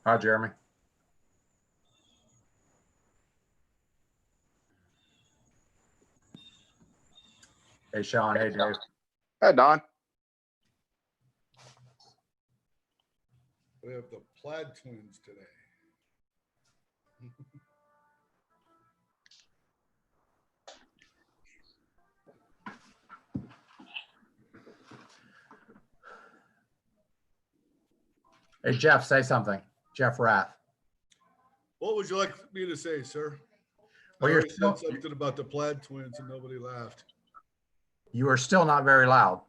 Hi, Jeremy. Hey, Sean. Hey, Dave. Hi, Don. We have the Plaid twins today. Hey, Jeff, say something. Jeff Rath. What would you like me to say, sir? Well, I you're already still, said something about the Plaid twins and nobody laughed. you are still not very loud.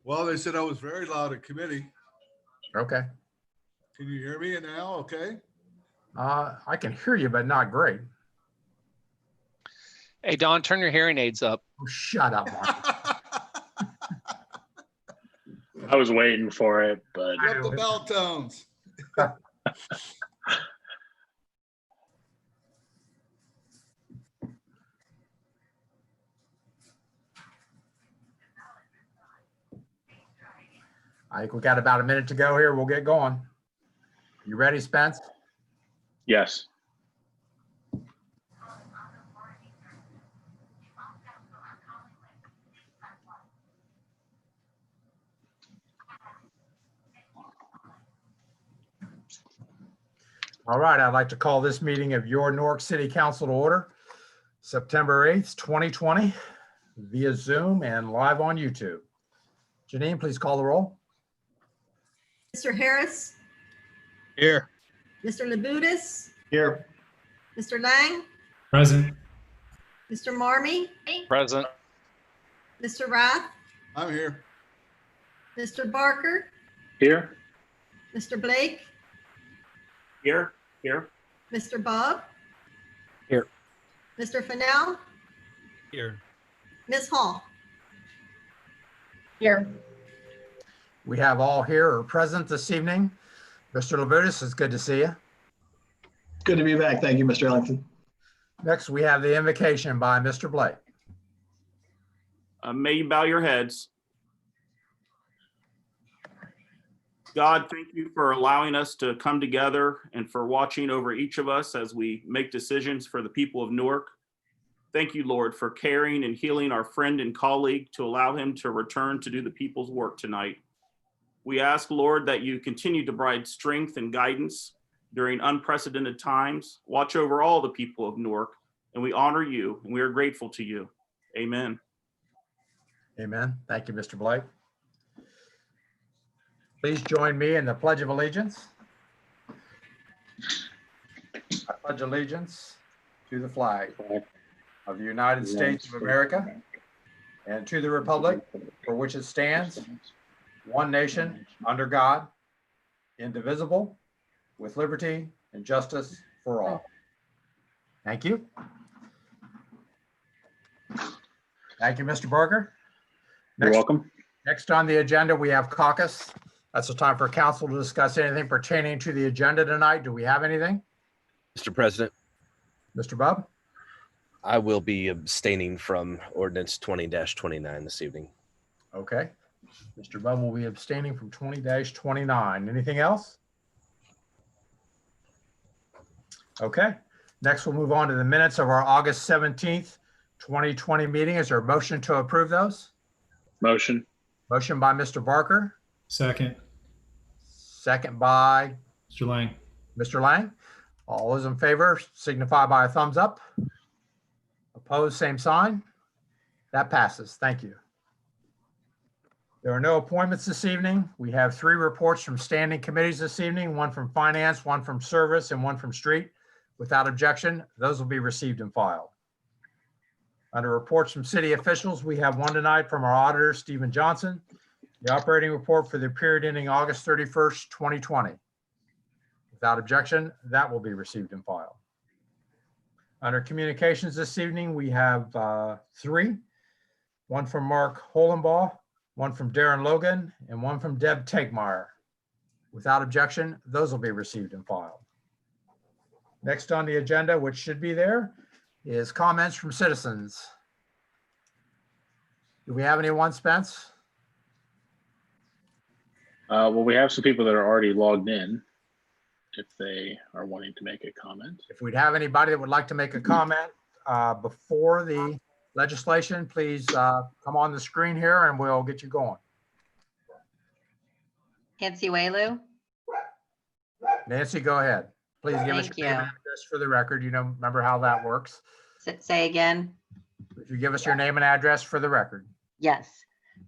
Well, they said I was very loud at committee. Okay. Can you hear me now? Okay. I can hear you, but not great. Hey, Don, turn your hearing aids up. Oh, shut up, Mark. I was waiting for it, but Up the bell tones. I think we got about a minute to go here. We'll get going. You ready, Spence? yes. All right. I'd like to call this meeting of your Newark City Council to order, September 8th, 2020, via Zoom and live on YouTube. Janine, please call the roll. Mr. Harris, Here. Mr. Labutus, Here. Mr. Lang, Present. Mr. Marmee, Present. Mr. Rath, I'm here. Mr. Barker, Here. Mr. Blake, Here. Mr. Bob. Here. Mr. Fennell, Here. Ms. Hall. Here. We have all here or present this evening. Mr. Labutus, it's good to see you. Good to be back. Thank you, Mr. Ellington. Next, we have the invocation by Mr. Blake. May you bow your heads. God, thank you for allowing us to come together and for watching over each of us as we make decisions for the people of Newark. Thank you, Lord, for caring and healing our friend and colleague to allow him to return to do the people's work tonight. We ask, Lord, that you continue to provide strength and guidance during unprecedented times. Watch over all the people of Newark, and we honor you, and we are grateful to you. Amen. Amen. Thank you, Mr. Blake. Please join me in the Pledge of Allegiance. I pledge allegiance to the flag of the United States of America and to the republic for which it stands, one nation, under God, indivisible, with liberty and justice for all. Thank you. Thank you, Mr. Barker. You're welcome. Next on the agenda, we have caucus. That's the time for council to discuss anything pertaining to the agenda tonight. Do we have anything? Mr. President, Mr. Bub? I will be abstaining from ordinance 20-29 this evening. Okay. Mr. Bub will be abstaining from 20-29. Anything else? Okay. Next, we'll move on to the minutes of our August 17th, 2020 meeting. Is there a motion to approve those? Motion. Motion by Mr. Barker. Second. Second by Mr. Lang. Mr. Lang. All those in favor signify by a thumbs up. Opposed, same sign. That passes. Thank you. There are no appointments this evening. We have 3 reports from standing committees this evening, one from finance, one from service, and one from street. Without objection, those will be received and filed. Under reports from city officials, we have one tonight from our auditor, Stephen Johnson, the operating report for the period ending August 31st, 2020. Without objection, that will be received and filed. Under communications this evening, we have 3, one from Mark Holenbaugh, one from Darren Logan, and one from Deb Tegmeyer. Without objection, those will be received and filed. Next on the agenda, which should be there, is comments from citizens. Do we have anyone, Spence? Well, we have some people that are already logged in if they are wanting to make a comment. If we'd have anybody that would like to make a comment before the legislation, please come on the screen here and we'll get you going. Nancy Waylu. Nancy, go ahead. Please give us Thank your name and you. address for the record. You know, remember how that works. Say again. If you give us your name and address for the record. Yes.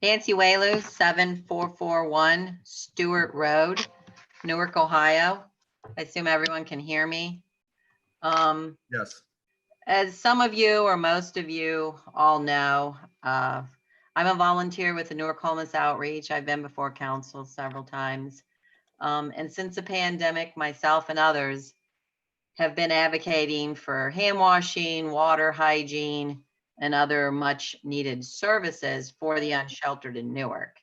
Nancy Waylu, 7441 Stewart Road, Newark, Ohio. I assume everyone can hear me. Yes. As some of you or most of you all know, I'm a volunteer with the Newark Homeless Outreach. I've been before council several times. And since the pandemic, myself and others have been advocating for hand washing, water hygiene, and other much needed services for the unsheltered in Newark.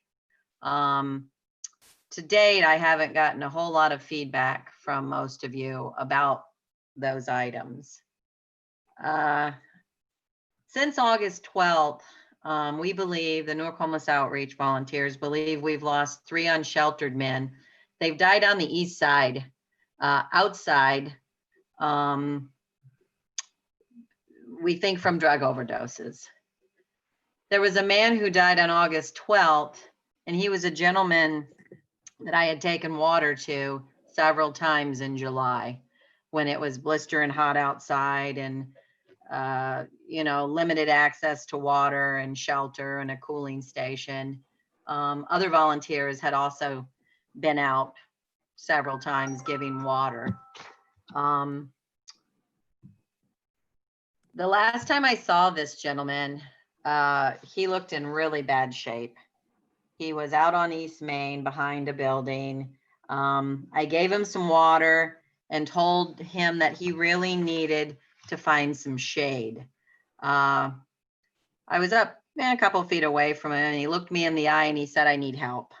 To date, I haven't gotten a whole lot of feedback from most of you about those items. Since August 12th, we believe, the Newark Homeless Outreach volunteers believe we've lost 3 unsheltered men. They've died on the east side, outside, we think from drug overdoses. There was a man who died on August 12th, and he was a gentleman that I had taken water to several times in July when it was blistering hot outside and you know, limited access to water and shelter and a cooling station. Other volunteers had also been out several times giving water. The last time I saw this gentleman, he looked in really bad shape. He was out on East Main behind a building. I gave him some water and told him that he really needed to find some shade. I was up a couple of feet away from him and he looked me in the eye and he said, "I need help."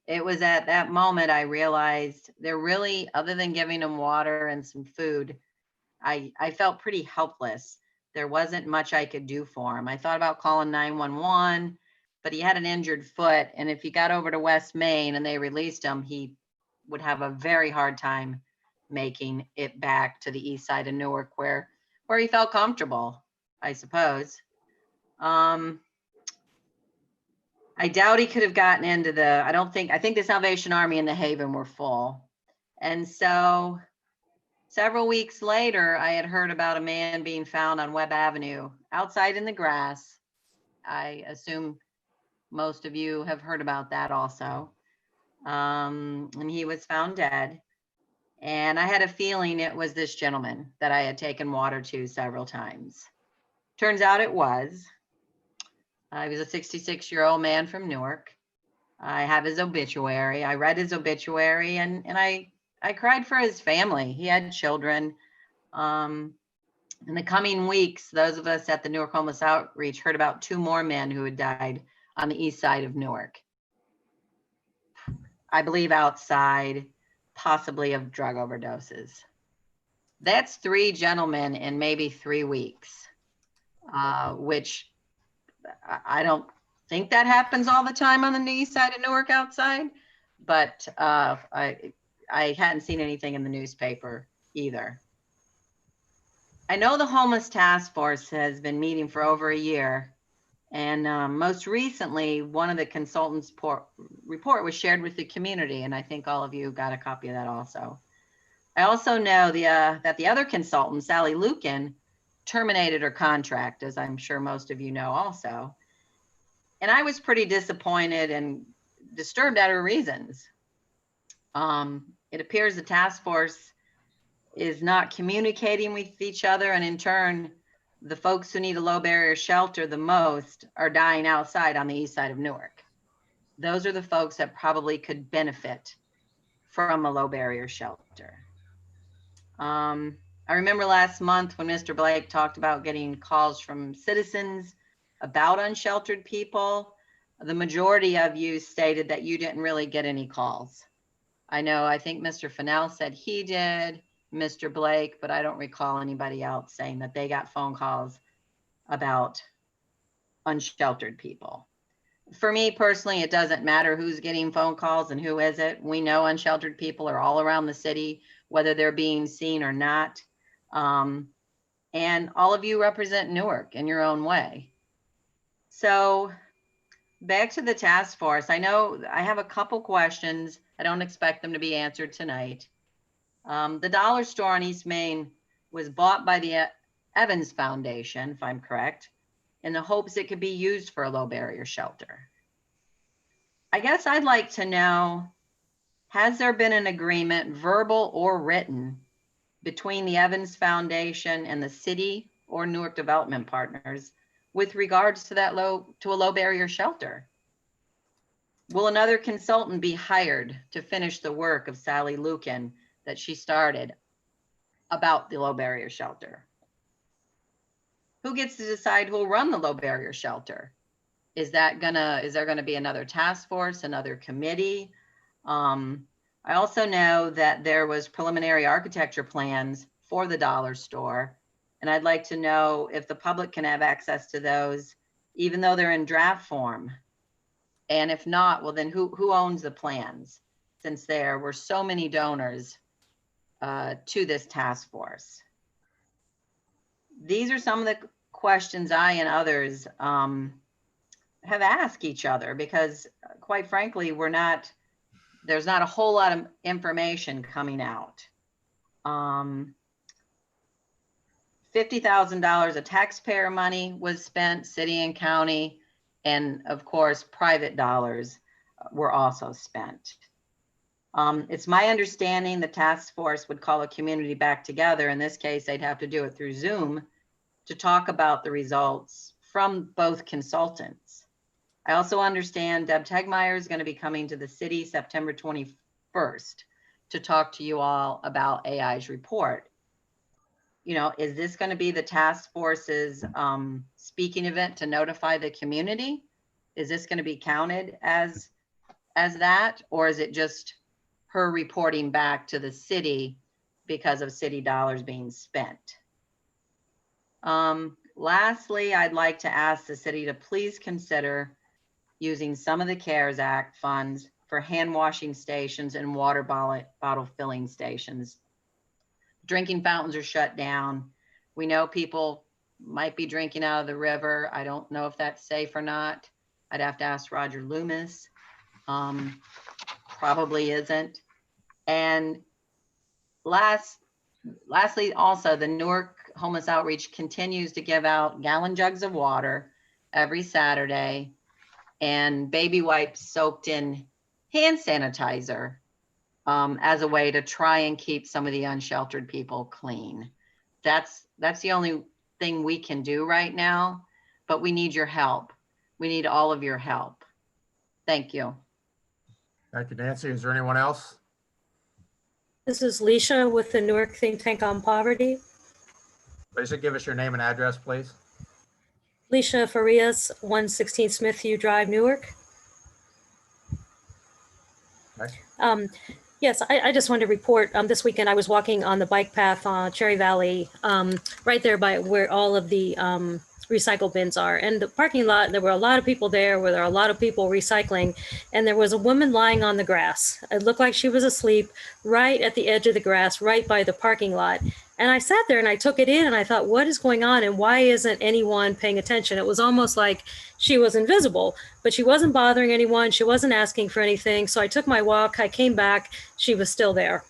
It was at that moment I realized there really, other than giving him water and some food, I felt pretty helpless. There wasn't much I could do for him. I thought about calling 911, but he had an injured foot. And if he got over to West Main and they released him, he would have a very hard time making it back to the east side of Newark where he felt comfortable, I suppose. I doubt he could have gotten into I think the Salvation Army and the Haven were full. And so several weeks later, I had heard about a man being found on Webb Avenue outside in the grass. I assume most of you have heard about that also. And he was found dead. And I had a feeling it was this gentleman that I had taken water to several times. Turns out it was. He was a 66-year-old man from Newark. I have his obituary. I read his obituary and I cried for his family. He had children. In the coming weeks, those of us at the Newark Homeless Outreach heard about 2 more men who had died on the east side of Newark. I believe outside, possibly of drug overdoses. That's 3 gentlemen in maybe 3 weeks, which I don't think that happens all the time on the east side of Newark outside, but I hadn't seen anything in the newspaper either. I know the Homeless Task Force has been meeting for over a year, and most recently, one of the consultants' report was shared with the community, and I think all of you got a copy of that also. I also know that the other consultant, Sally Lucan, terminated her contract, as I'm sure most of you know also. And I was pretty disappointed and disturbed at her reasons. It appears the task force is not communicating with each other, and in turn, the folks who need a low barrier shelter the most are dying outside on the east side of Newark. Those are the folks that probably could benefit from a low barrier shelter. I remember last month when Mr. Blake talked about getting calls from citizens about unsheltered people. The majority of you stated that you didn't really get any calls. I think Mr. Fennell said he did, Mr. Blake, but I don't recall anybody else saying that they got phone calls about unsheltered people. For me personally, it doesn't matter who's getting phone calls and who isn't. We know unsheltered people are all around the city, whether they're being seen or not. And all of you represent Newark in your own way. So back to the task force. I know I have a couple questions. I don't expect them to be answered tonight. The dollar store on East Main was bought by the Evans Foundation, if I'm correct, in the hopes it could be used for a low barrier shelter. I guess I'd like to know, has there been an agreement, verbal or written, between the Evans Foundation and the city or Newark Development Partners with regards to that a low barrier shelter? Will another consultant be hired to finish the work of Sally Lucan that she started about the low barrier shelter? Who gets to decide who'll run the low barrier shelter? Is there gonna be another task force, another committee? I also know that there was preliminary architecture plans for the dollar store, and I'd like to know if the public can have access to those, even though they're in draft form. And if not, well, then who owns the plans, since there were so many donors to this task force? These are some of the questions I and others have asked each other, because quite frankly, there's not a whole lot of information coming out. $50,000 of taxpayer money was spent, city and county, and of course, private dollars were also spent. It's my understanding the task force would call a community back together. In this case, they'd have to do it through Zoom to talk about the results from both consultants. I also understand Deb Tegmeyer is going to be coming to the city September 21st to talk to you all about AI's report. You know, is this going to be the task force's speaking event to notify the community? Is this going to be counted as that, or is it just her reporting back to the city because of city dollars being spent? Lastly, I'd like to ask the city to please consider using some of the CARES Act funds for hand washing stations and water bottle filling stations. Drinking fountains are shut down. We know people might be drinking out of the river. I don't know if that's safe or not. I'd have to ask Roger Loomis. Probably isn't. And lastly, also, the Newark Homeless Outreach continues to give out gallon jugs of water every Saturday and baby wipes soaked in hand sanitizer as a way to try and keep some of the unsheltered people clean. That's the only thing we can do right now, but we need your help. We need all of your help. Thank you. Thank you, Nancy. Is there anyone else? This is Leisha with the Newark Think Tank on Poverty. Lisa, give us your name and address, please. Leisha Farias, 116 Smithview Drive, Newark. Okay. Yes, I just wanted to report, this weekend I was walking on the bike path on Cherry Valley, right there by where all of the recycle bins are. And the parking lot, there were a lot of people there where there are a lot of people recycling. And there was a woman lying on the grass. It looked like she was asleep right at the edge of the grass, right by the parking lot. And I sat there and I took it in and I thought, what is going on? And why isn't anyone paying attention? It was almost like she was invisible, but she wasn't bothering anyone. She wasn't asking for anything. So I took my walk, I came back, she was still there.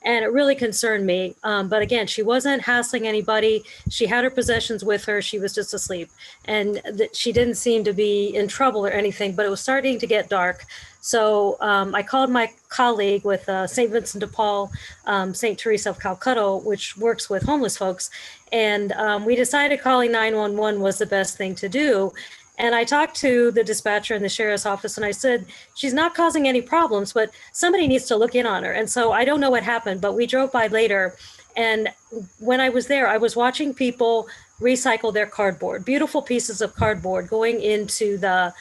And it really concerned me. But again, she wasn't hassling anybody. She had her possessions with her. She was just asleep. And she didn't seem to be in trouble or anything, but it was starting to get dark. So I called my colleague with St. Vincent de Paul, St. Teresa of Calcutta, which works with homeless folks. And we decided calling 911 was the best thing to do. And I talked to the dispatcher in the sheriff's office and I said, she's not causing any problems, but somebody needs to look in on her. And so I don't know what happened, but we drove by later and when I was there, I was watching people recycle their cardboard, beautiful pieces of cardboard going into the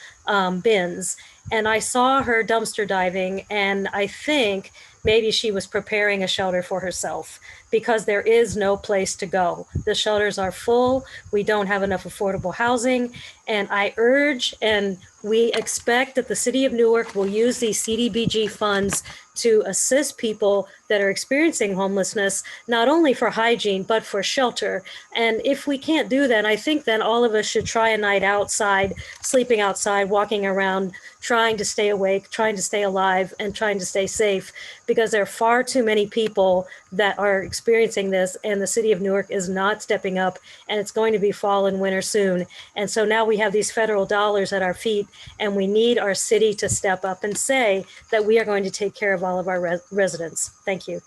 bins. And I saw her dumpster diving, and I think maybe she was preparing a shelter for herself because there is no place to go. The shelters are full. We don't have enough affordable housing. And I urge and we expect that the city of Newark will use these CDBG funds to assist people that are experiencing homelessness, not only for hygiene, but for shelter. And if we can't do that, I think then all of us should try a night outside, sleeping outside, walking around, trying to stay awake, trying to stay alive, and trying to stay safe, because there are far too many people that are experiencing this, and the city of Newark is not stepping up, and it's going to be fall and winter soon. And so now we have these federal dollars at our feet, and we need our city to step up and say that we are going to take care of all of our residents. Thank you.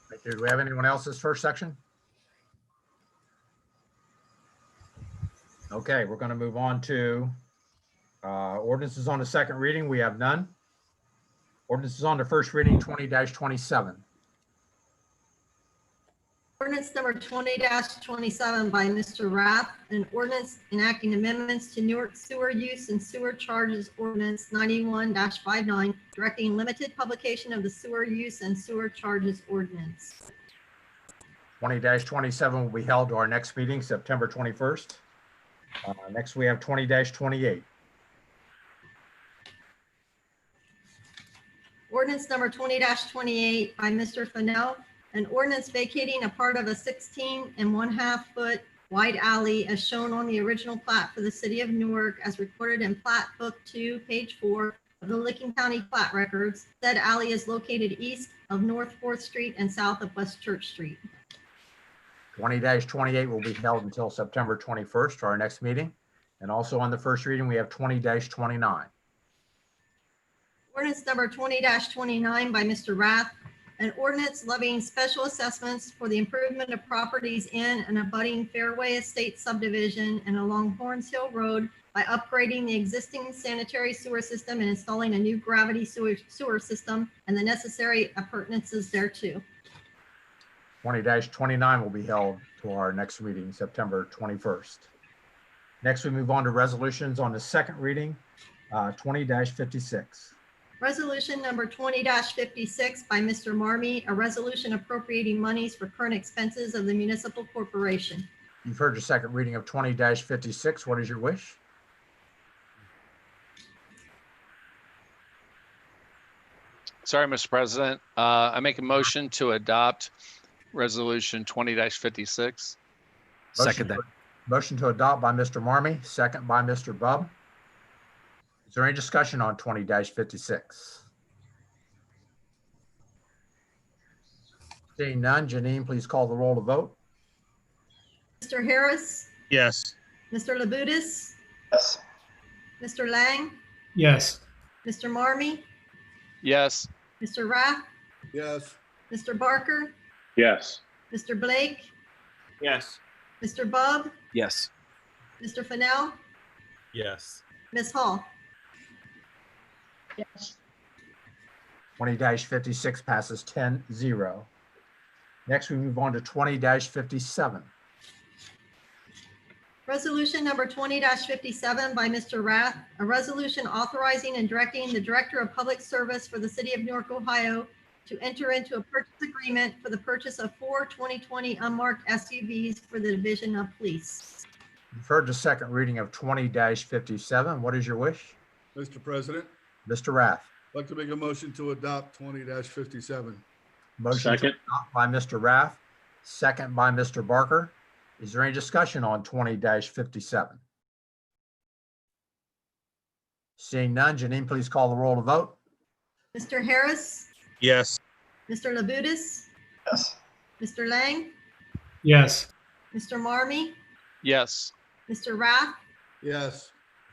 Thank you. Do we have anyone else this first section? Okay, we're going to move on to ordinances on the second reading. We have none. Ordinances on the first reading, 20-27. Ordinance number 20-27 by Mr. Rath, an ordinance enacting amendments to Newark sewer use and sewer charges ordinance 91-59, directing limited publication of the sewer use and sewer charges ordinance. 20-27 will be held to our next meeting, September 21st. Next, we have 20-28. Ordinance number 20-28 by Mr. Fennell, an ordinance vacating a part of a 16.5 foot wide alley as shown on the original plat for the city of Newark as recorded in Plat Book 2, page 4 of the Licking County Plat Records. Said alley is located east of North 4th Street and south of West Church Street. 20-28 will be held until September 21st, our next meeting. And also on the first reading, we have 20-29. Ordinance number 20-29 by Mr. Rath, an ordinance levying special assessments for the improvement of properties in and abutting Fairway Estate subdivision and along Horns Hill Road by upgrading the existing sanitary sewer system and installing a new gravity sewer system and the necessary appurtenances thereto. 20-29 will be held to our next meeting, September 21st. Next, we move on to resolutions on the second reading, 20-56. Resolution number 20-56 by Mr. Marmee, a resolution appropriating monies for current expenses of the municipal corporation. You've heard the second reading of 20-56. What is your wish? Sorry, Mr. President. I make a motion to adopt resolution 20-56. Second that. Motion to adopt by Mr. Marmee, second by Mr. Bub. Is there any discussion on 20-56? Seeing none, Janine, please call the roll to vote. Mr. Harris, Yes. Mr. Labutus, Yes. Mr. Lang, Yes. Mr. Marmee, Yes. Mr. Rath, Yes. Mr. Barker, Yes. Mr. Blake, Yes. Mr. Bub, Yes. Mr. Fennell, Yes. Ms. Hall. Yes. 20-56 passes 10-0. Next, we move on to 20-57. Resolution number 20-57 by Mr. Rath, a resolution authorizing and directing the Director of Public Service for the City of Newark, Ohio to enter into a purchase agreement for the purchase of 4 2020 unmarked SUVs for the Division of Police. You've heard the second reading of 20-57. What is your wish? Mr. President, Mr. Rath. I'd like to make a motion to adopt 20-57. Motion to Second. adopt by Mr. Rath, second by Mr. Barker. Is there any discussion on 20-57? Seeing none, Janine, please call the roll to vote. Mr. Harris, Yes. Mr. Labutus, Yes. Mr. Lang, Yes. Mr. Marmee, Yes. Mr. Rath, Yes.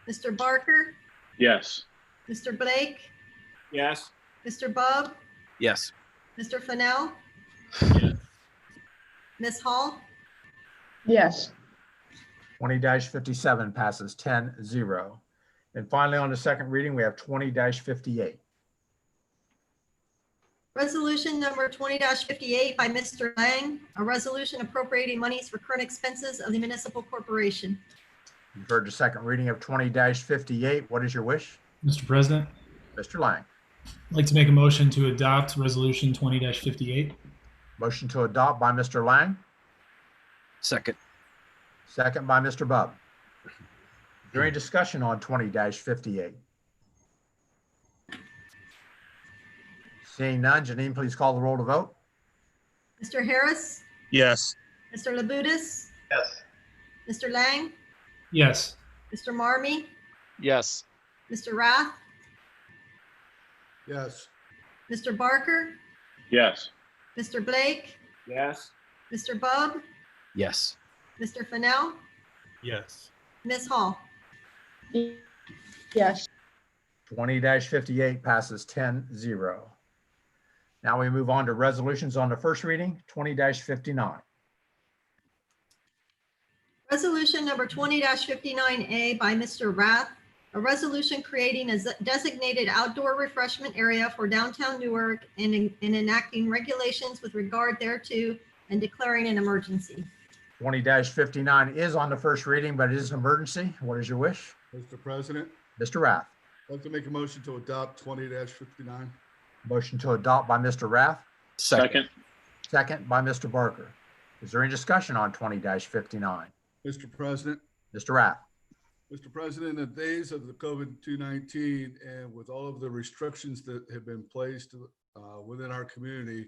Mr. Barker, Yes. Mr. Blake, Yes. Mr. Bub, Yes. Mr. Fennell, Ms. Hall. Yes. 20-57 passes 10-0. And finally, on the second reading, we have 20-58. Resolution number 20-58 by Mr. Lang, a resolution appropriating monies for current expenses of the municipal corporation. You've heard the second reading of 20-58. What is your wish? Mr. President, Mr. Lang. I'd like to make a motion to adopt Resolution 20-58. Motion to adopt by Mr. Lang, Second. second by Mr. Bub. Is there any discussion on 20-58? Seeing none, Janine, please call the roll to vote. Mr. Harris, Yes. Mr. Labutus, Yes. Mr. Lang, Yes. Mr. Marmee, yes, Mr. Rath, Yes. Mr. Barker, Yes. Mr. Blake, Yes. Mr. Bub, Yes. Mr. Fennell, Yes. Ms. Hall. Yes. 20-58 passes 10-0. Now we move on to resolutions on the first reading, 20-59. Resolution number 20-59A by Mr. Rath, a resolution creating a designated outdoor refreshment area for downtown Newark and enacting regulations with regard thereto and declaring an emergency. 20-59 is on the first reading, but it is an emergency. What is your wish? Mr. President, Mr. Rath. I'd like to make a motion to adopt 20-59. Motion to adopt by Mr. Rath, Second. second by Mr. Barker. Is there any discussion on 20-59? Mr. President, Mr. Rath. Mr. President, in the days of the COVID-19 and with all of the restrictions that have been placed within our community,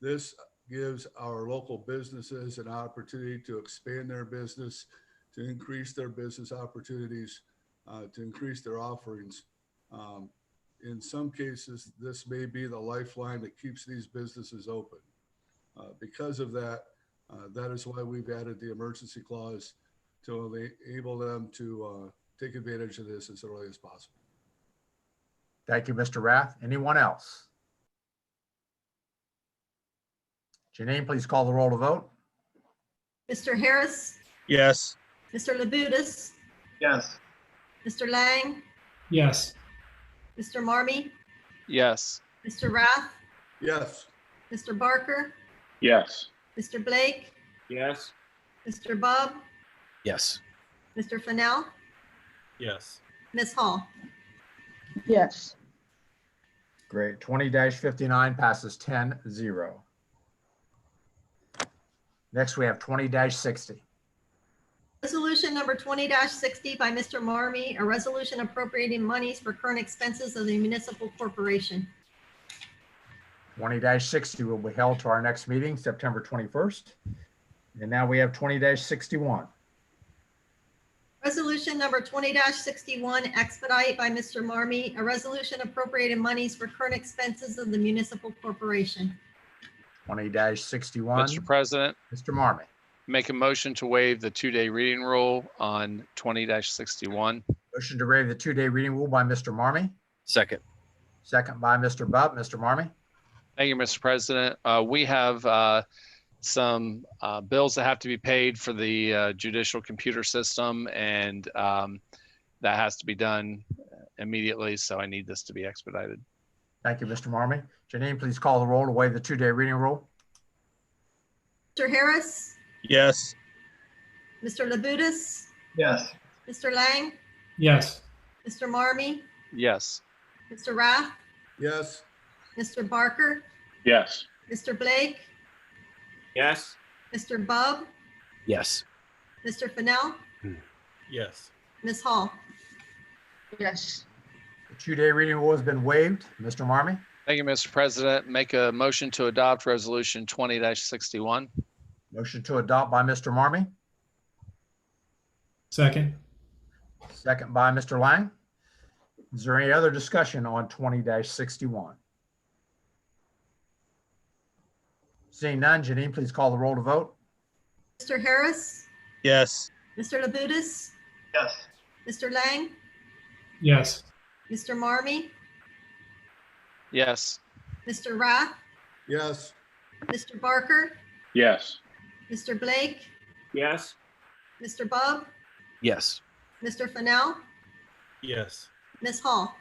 this gives our local businesses an opportunity to expand their business, to increase their business opportunities, to increase their offerings. In some cases, this may be the lifeline that keeps these businesses open. Because of that, that is why we've added the emergency clause to enable them to take advantage of this as early as possible. Thank you, Mr. Rath. Anyone else? Janine, please call the roll to vote. Mr. Harris, Yes. Mr. Labutus, Yes. Mr. Lang, Yes. Mr. Marmee, yes, Mr. Rath, Yes. Mr. Barker, Yes. Mr. Blake, Yes. Mr. Bub, Yes. Mr. Fennell, Yes. Ms. Hall. Yes. Great. 20-59 passes 10-0. Next, we have 20-60. Resolution number 20-60 by Mr. Marmee, a resolution appropriating monies for current expenses of the municipal corporation. 20-60 will be held to our next meeting, September 21st. And now we have 20-61. Resolution number 20-61 expedite by Mr. Marmee, a resolution appropriating monies for current expenses of the municipal corporation. 20-61. Mr. President, Mr. Marmee. make a motion to waive the 2-day reading rule on 20-61. Motion to waive the 2-day reading rule by Mr. Marmee, Second. second by Mr. Bub. Mr. Marmee. Thank you, Mr. President. We have some bills that have to be paid for the judicial computer system, and that has to be done immediately. So I need this to be expedited. Thank you, Mr. Marmee. Janine, please call the roll to waive the 2-day reading rule. Mr. Harris, Yes. Mr. Labutus, Yes. Mr. Lang, Yes. Mr. Marmee, Yes, Mr. Rath, Yes. Mr. Barker, Yes. Mr. Blake, Yes. Mr. Bub, Yes. Mr. Fennell, Yes. Ms. Hall. Yes. The 2-day reading rule has been waived. Mr. Marmee. thank you, Mr. President. Make a motion to adopt resolution 20-61. Motion to adopt by Mr. Marmee, Second. second by Mr. Lang. Is there any other discussion on 20-61? Seeing none, Janine, please call the roll to vote. Mr. Harris, Yes. Mr. Labutus, Yes. Mr. Lang, Yes. Mr. Marmee, Yes, Mr. Rath, Yes. Mr. Barker, Yes. Mr. Blake, Yes. Mr. Bub, Yes. Mr. Fennell, Yes. Ms. Hall.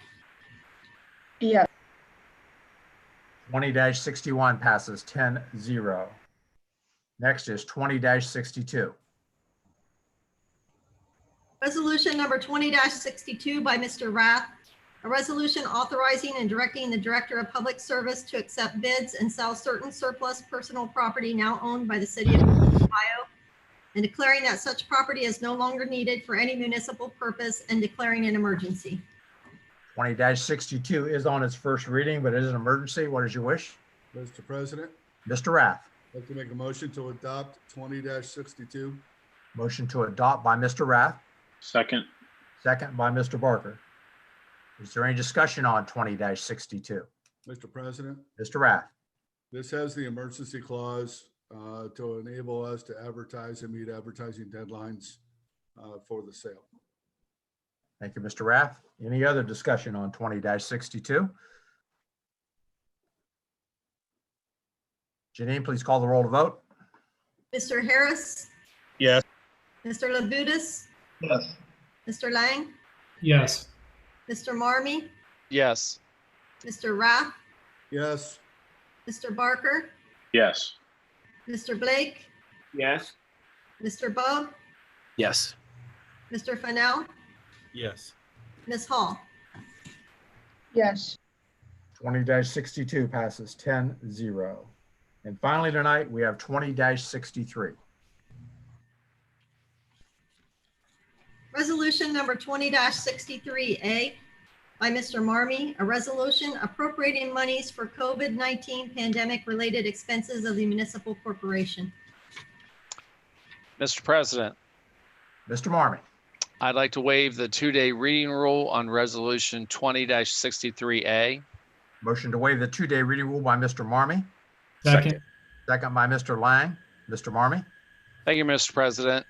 Yes. 20-61 passes 10-0. Next is 20-62. Resolution number 20-62 by Mr. Rath. A resolution authorizing and directing the Director of Public Service to accept bids and sell certain surplus personal property now owned by the city of Ohio, and declaring that such property is no longer needed for any municipal purpose and declaring an emergency. 20-62 is on its first reading, but it is an emergency. What is your wish? Mr. President, Mr. Rath. I'd like to make a motion to adopt 20-62. Motion to adopt by Mr. Rath, Second. second by Mr. Barker. Is there any discussion on 20-62? Mr. President, Mr. Rath. this has the emergency clause to enable us to advertise and meet advertising deadlines for the sale. Thank you, Mr. Rath. Any other discussion on 20-62? Janine, please call the roll to vote. Mr. Harris, Yes. Mr. Labutus, Yes. Mr. Lang, Yes. Mr. Marmee, Yes. Mr. Rath, Yes. Mr. Barker, Yes. Mr. Blake, Yes. Mr. Bub, Yes. Mr. Fennell, Yes. Ms. Hall. yes, 20-62 passes 10-0. And finally tonight, we have 20-63. Resolution number 20-63A by Mr. Marmee, a resolution appropriating monies for COVID-19 pandemic-related expenses of the municipal corporation. Mr. President, Mr. Marmee. I'd like to waive the 2-day reading rule on resolution 20-63A. Motion to waive the 2-day reading rule by Mr. Marmee, Second. second by Mr. Lang. Mr. Marmee. Thank you, Mr. President.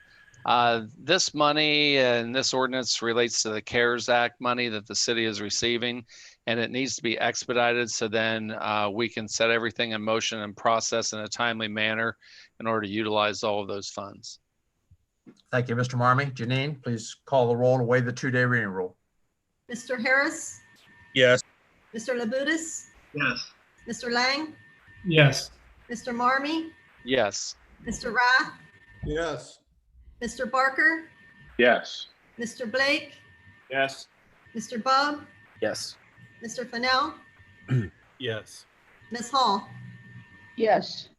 This money and this ordinance relates to the CARES Act money that the city is receiving, and it needs to be expedited so then we can set everything in motion and process in a timely manner in order to utilize all of those funds. Thank you, Mr. Marmee. Janine, please call the roll to waive the 2-day reading rule. Mr. Harris, Yes. Mr. Labutus, Yes. Mr. Lang, Yes. Mr. Marmee, Yes. Mr. Rath, Yes. Mr. Barker, Yes. Mr. Blake, Yes. Mr. Bub, Yes. Mr. Fennell, Yes. Ms. Hall. yes,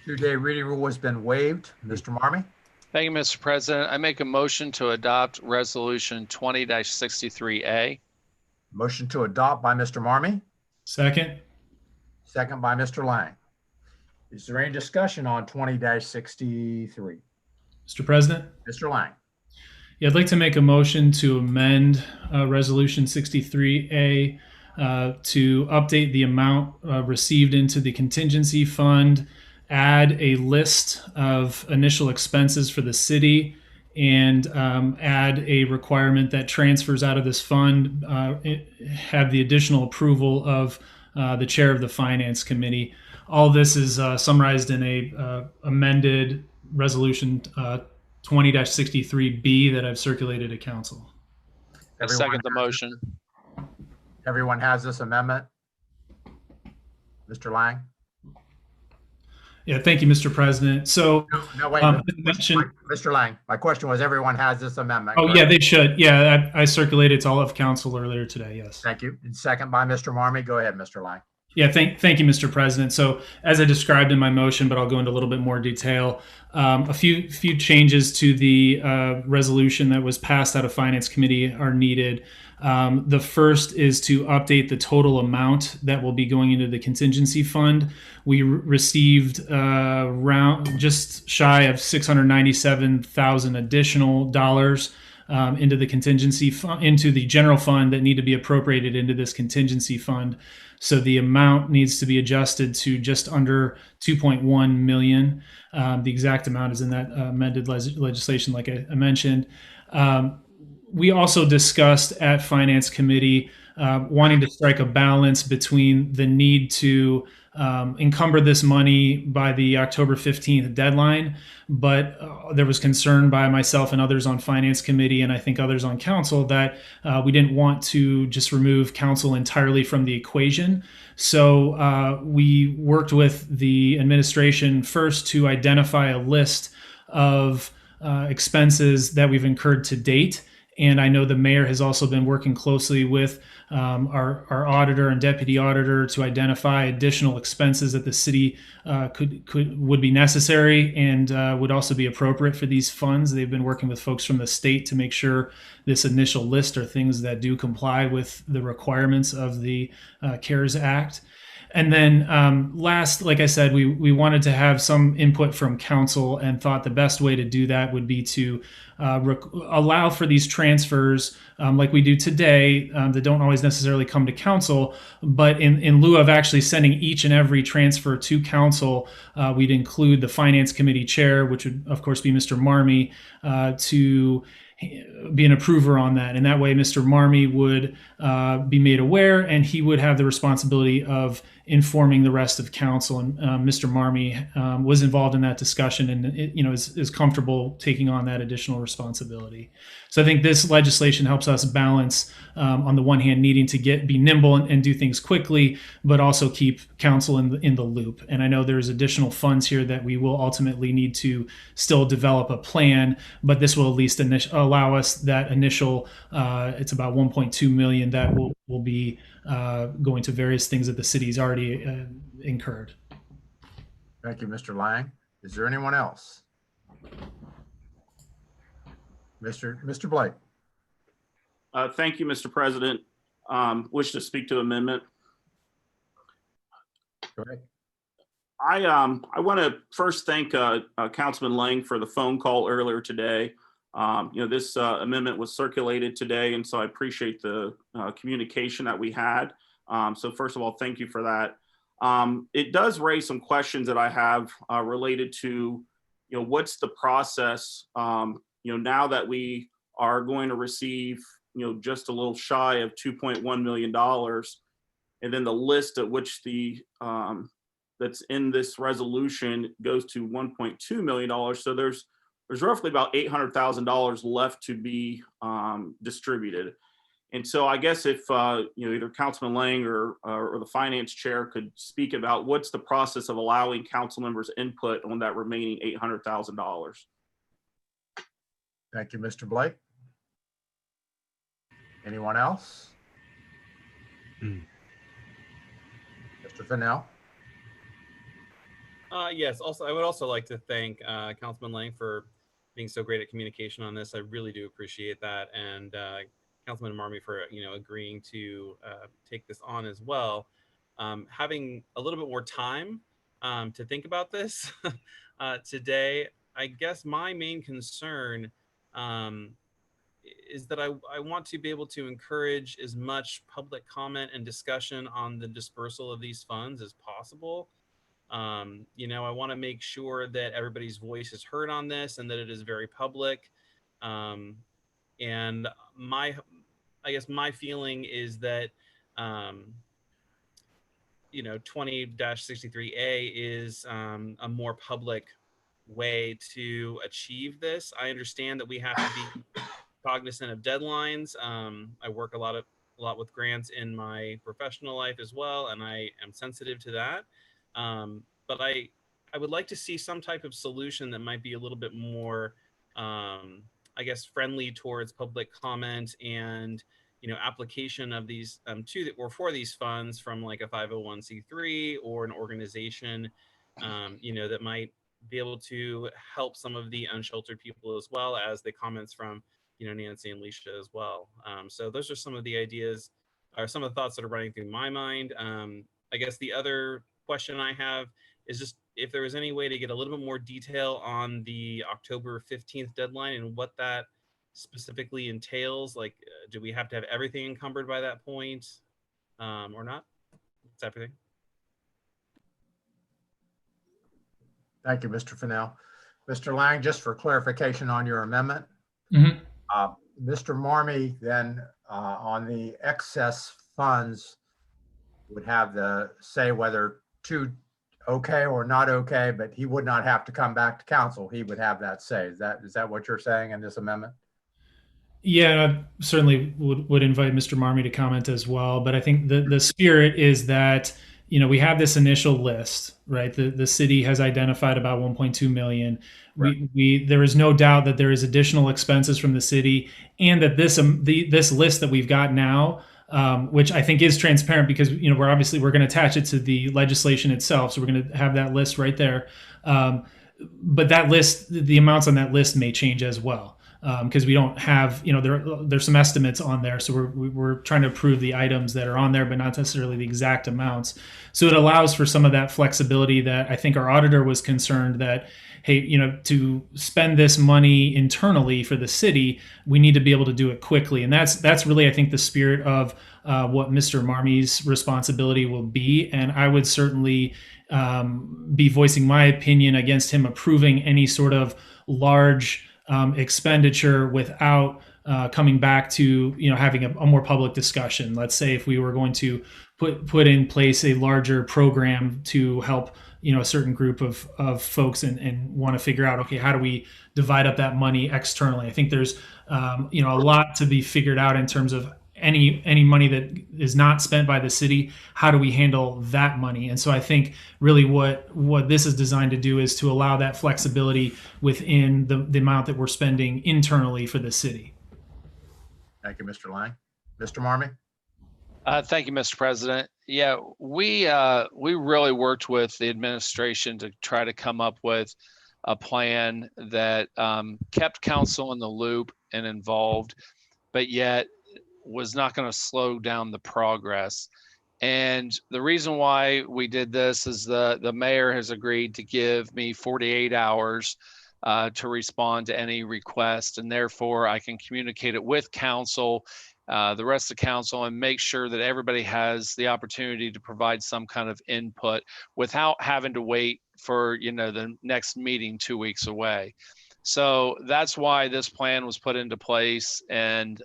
2-day reading rule has been waived. Mr. Marmee. Thank you, Mr. President. I make a motion to adopt resolution 20-63A. Motion to adopt by Mr. Marmee, Second. second by Mr. Lang. Is there any discussion on 20-63? Mr. President? Mr. Lang. Yeah, I'd like to make a motion to amend Resolution 63A to update the amount received into the contingency fund, add a list of initial expenses for the city, and add a requirement that transfers out of this fund have the additional approval of the chair of the finance committee. All this is summarized in a amended resolution 20-63B that I've circulated to council. I second the motion. Everyone has this amendment? Mr. Lang? Yeah, thank you, Mr. President. So, No, wait, Mr. Lang, my question was, everyone has this amendment? oh correct? yeah, they should. Yeah, I circulated to all of council earlier today. Yes. Thank you. And second by Mr. Marmee. Go ahead, Mr. Lang. Yeah, thank you, Mr. President. So as I described in my motion, but I'll go into a little bit more detail, a few changes to the resolution that was passed out of Finance Committee are needed. The first is to update the total amount that will be going into the contingency fund. We received just shy of $697,000 additional dollars into the contingency fund, into the general fund that need to be appropriated into this contingency fund. So the amount needs to be adjusted to just under 2.1 million. The exact amount is in that amended legislation, like I mentioned. We also discussed at Finance Committee wanting to strike a balance between the need to encumber this money by the October 15th deadline, but there was concern by myself and others on Finance Committee, and I think others on Council, that we didn't want to just remove Council entirely from the equation. So we worked with the administration first to identify a list of expenses that we've incurred to date. And I know the mayor has also been working closely with our auditor and deputy auditor to identify additional expenses that the city would be necessary and would also be appropriate for these funds. They've been working with folks from the state to make sure this initial list are things that do comply with the requirements of the CARES Act. And then last, like I said, we wanted to have some input from council and thought the best way to do that would be to allow for these transfers like we do today that don't always necessarily come to council, but in lieu of actually sending each and every transfer to council, we'd include the Finance Committee chair, which would of course be Mr. Marmee, to be an approver on that. And that way Mr. Marmee would be made aware, and he would have the responsibility of informing the rest of council. And Mr. Marmee was involved in that discussion and is comfortable taking on that additional responsibility. So I think this legislation helps us balance, on the one hand, needing to be nimble and do things quickly, but also keep council in the loop. And I know there's additional funds here that we will ultimately need to still develop a plan, but this will at least allow us that initial, it's about 1.2 million that will be going to various things that the city's already incurred. Thank you, Mr. Lang. Is there anyone else? Mr. Blake. Thank you, Mr. President. Wish to speak to amendment. Go ahead. I want to first thank Councilman Lang for the phone call earlier today. This amendment was circulated today, and so I appreciate the communication that we had. So first of all, thank you for that. It does raise some questions that I have related to, what's the process, now that we are going to receive, just a little shy of $2.1 million, and then the list at which the that's in this resolution goes to $1.2 million. So there's roughly about $800,000 left to be distributed. And so I guess if either Councilman Lang or the finance chair could speak about what's the process of allowing council members input on that remaining $800,000. Thank you, Mr. Blake. Anyone else? Mr. Fennell. Yes. Also, I would also like to thank Councilman Lang for being so great at communication on this. I really do appreciate that, and Councilman Marmee for agreeing to take this on as well. Having a little bit more time to think about this today, I guess my main concern is that I want to be able to encourage as much public comment and discussion on the dispersal of these funds as possible. I want to make sure that everybody's voice is heard on this and that it is very public. And I guess my feeling is that 20-63A is a more public way to achieve this. I understand that we have to be cognizant of deadlines. I work a lot with grants in my professional life as well, and I am sensitive to that. But I would like to see some type of solution that might be a little bit more, I guess, friendly towards public comment and application of these for these funds from like a 501c3 or an organization, that might be able to help some of the unsheltered people, as well as the comments from Nancy and Leisha as well. So those are some of the ideas, or some of the thoughts that are running through my mind. I guess the other question I have is just if there was any way to get a little bit more detail on the October 15th deadline and what that specifically entails. Like, do we have to have everything encumbered by that point or not? It's everything. Thank you, Mr. Fennell. Mr. Lang, just for clarification on your amendment, Mr. Marmee, then on the excess funds would have the say whether to okay or not okay, but he would not have to come back to council. He would have that say. Is that what you're saying in this amendment? Yeah, I certainly would invite Mr. Marmy to comment as well. But I think the spirit is that, we have this initial list, right? The city has identified about 1.2 million. There is no doubt that there is additional expenses from the city, and that this list that we've got now, which I think is transparent because we're going to attach it to the legislation itself, so we're going to have that list right there. But that list, the amounts on that list may change as well. Because we don't have, there's some estimates on there. So we're trying to approve the items that are on there, but not necessarily the exact amounts. So it allows for some of that flexibility that I think our auditor was concerned that, hey, to spend this money internally for the city, we need to be able to do it quickly. And that's really, I think, the spirit of what Mr. Marmy's responsibility will be. And I would certainly be voicing my opinion against him approving any sort of large expenditure without coming back to having a more public discussion. Let's say if we were going to put in place a larger program to help a certain group of folks and want to figure out, okay, how do we divide up that money externally? I think there's a lot to be figured out in terms of any money that is not spent by the city. How do we handle that money? And so I think really what this is designed to do is to allow that flexibility within the amount that we're spending internally for the city. Thank you, Mr. Lang. Mr. Marmy? Thank you, Mr. President. Yeah, we really worked with the administration to try to come up with a plan that kept council in the loop and involved, but yet was not going to slow down the progress. And the reason why we did this is the mayor has agreed to give me 48 hours to respond to any request, and therefore I can communicate it with council, the rest of council, and make sure that everybody has the opportunity to provide some kind of input without having to wait for the next meeting 2 weeks away. So that's why this plan was put into place. And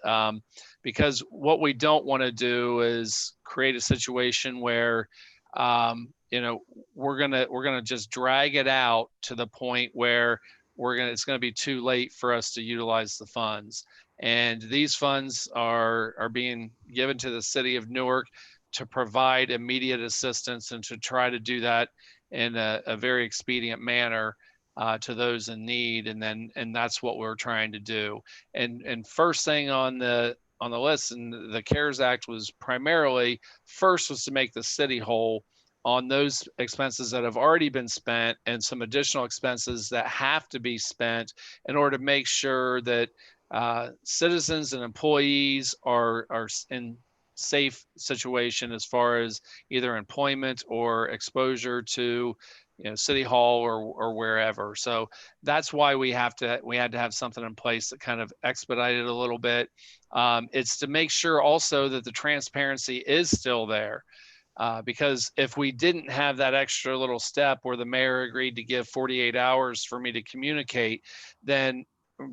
because what we don't want to do is create a situation where we're gonna just drag it out to the point where it's gonna be too late for us to utilize the funds. And these funds are being given to the city of Newark to provide immediate assistance and to try to do that in a very expedient manner to those in need. And that's what we're trying to do. And first thing on the list, and the CARES Act was primarily first was to make the city whole on those expenses that have already been spent and some additional expenses that have to be spent in order to make sure that citizens and employees are in safe situation as far as either employment or exposure to City Hall or wherever. So that's why we had to have something in place that kind of expedited a little bit. It's to make sure also that the transparency is still there. Because if we didn't have that extra little step where the mayor agreed to give 48 hours for me to communicate, then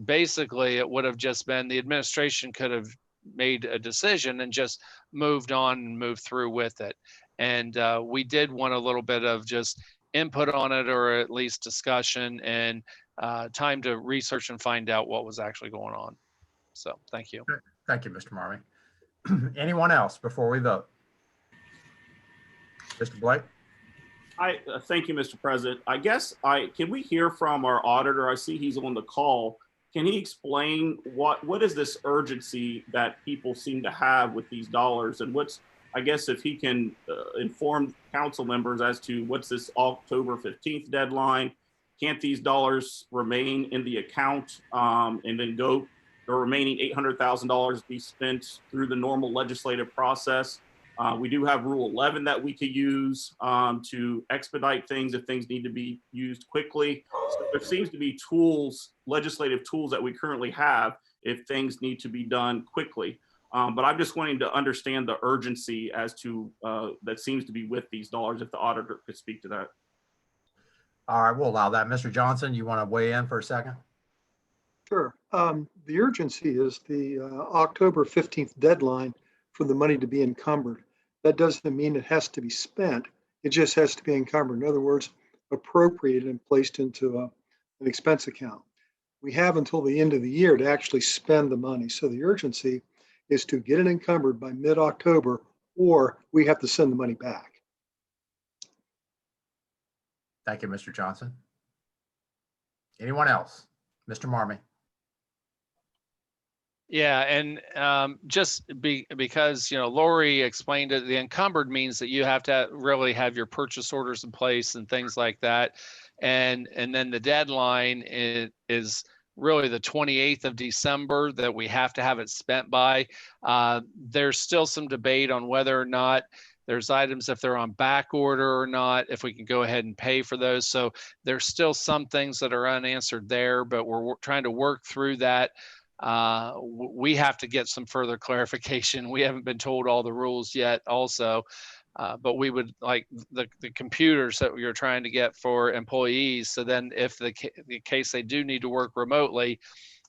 basically it would have just been the administration could have made a decision and just moved on and moved through with it. And we did want a little bit of just input on it, or at least discussion and time to research and find out what was actually going on. So thank you. Thank you, Mr. Marmy. Anyone else before we vote? Mr. Blake? Thank you, Mr. President. I guess can we hear from our auditor? I see he's on the call. Can he explain what is this urgency that people seem to have with these dollars, and I guess if he can inform council members as to what's this October 15th deadline? Can't these dollars remain in the account and then the remaining $800,000 be spent through the normal legislative process? We do have Rule 11 that we could use to expedite things if things need to be used quickly. So there seems to be legislative tools that we currently have if things need to be done quickly. But I'm just wanting to understand the urgency as to that seems to be with these dollars, if the auditor could speak to that. All right, we'll allow that. Mr. Johnson, you want to weigh in for a second? Sure. The urgency is the October 15th deadline for the money to be encumbered. That doesn't mean it has to be spent. It just has to be encumbered. In other words, appropriated and placed into an expense account. We have until the end of the year to actually spend the money. So the urgency is to get it encumbered by mid-October, or we have to send the money back. Thank you, Mr. Johnson. Anyone else? Mr. Marmee. Yeah, and because Lori explained it, the encumbered means that you have to really have your purchase orders in place and things like that, and then the deadline is really the 28th of December that we have to have it spent by. There's still some debate on whether or not there's items, if they're on back order or not, if we can go ahead and pay for those. So there's still some things that are unanswered there, but we're trying to work through that. We have to get some further clarification. We haven't been told all the rules yet also, but we would like the computers that we are trying to get for employees. So then if the case they do need to work remotely,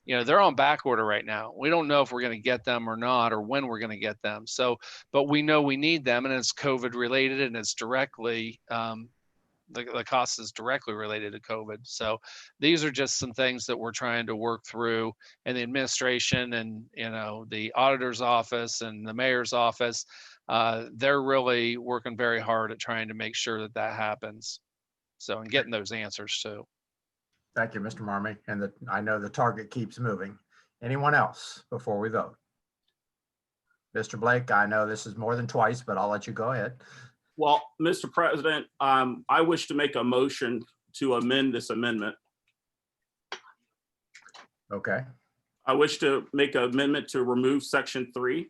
they're on back order right now. We don't know if we're going to get them or not, or when we're going to get them. So, but we know we need them, and it's COVID related, and it's directly, the cost is directly related to COVID. So these are just some things that we're trying to work through, and the administration and, the auditor's office and the mayor's office, they're really working very hard at trying to make sure that that happens. So, and getting those answers too. Thank you, Mr. Marmee. And I know the target keeps moving. Anyone else before we vote? Mr. Blake, I know this is more than twice, but I'll let you go ahead. Well, Mr. President, I wish to make a motion to amend this amendment. Okay. I wish to make an amendment to remove section 3.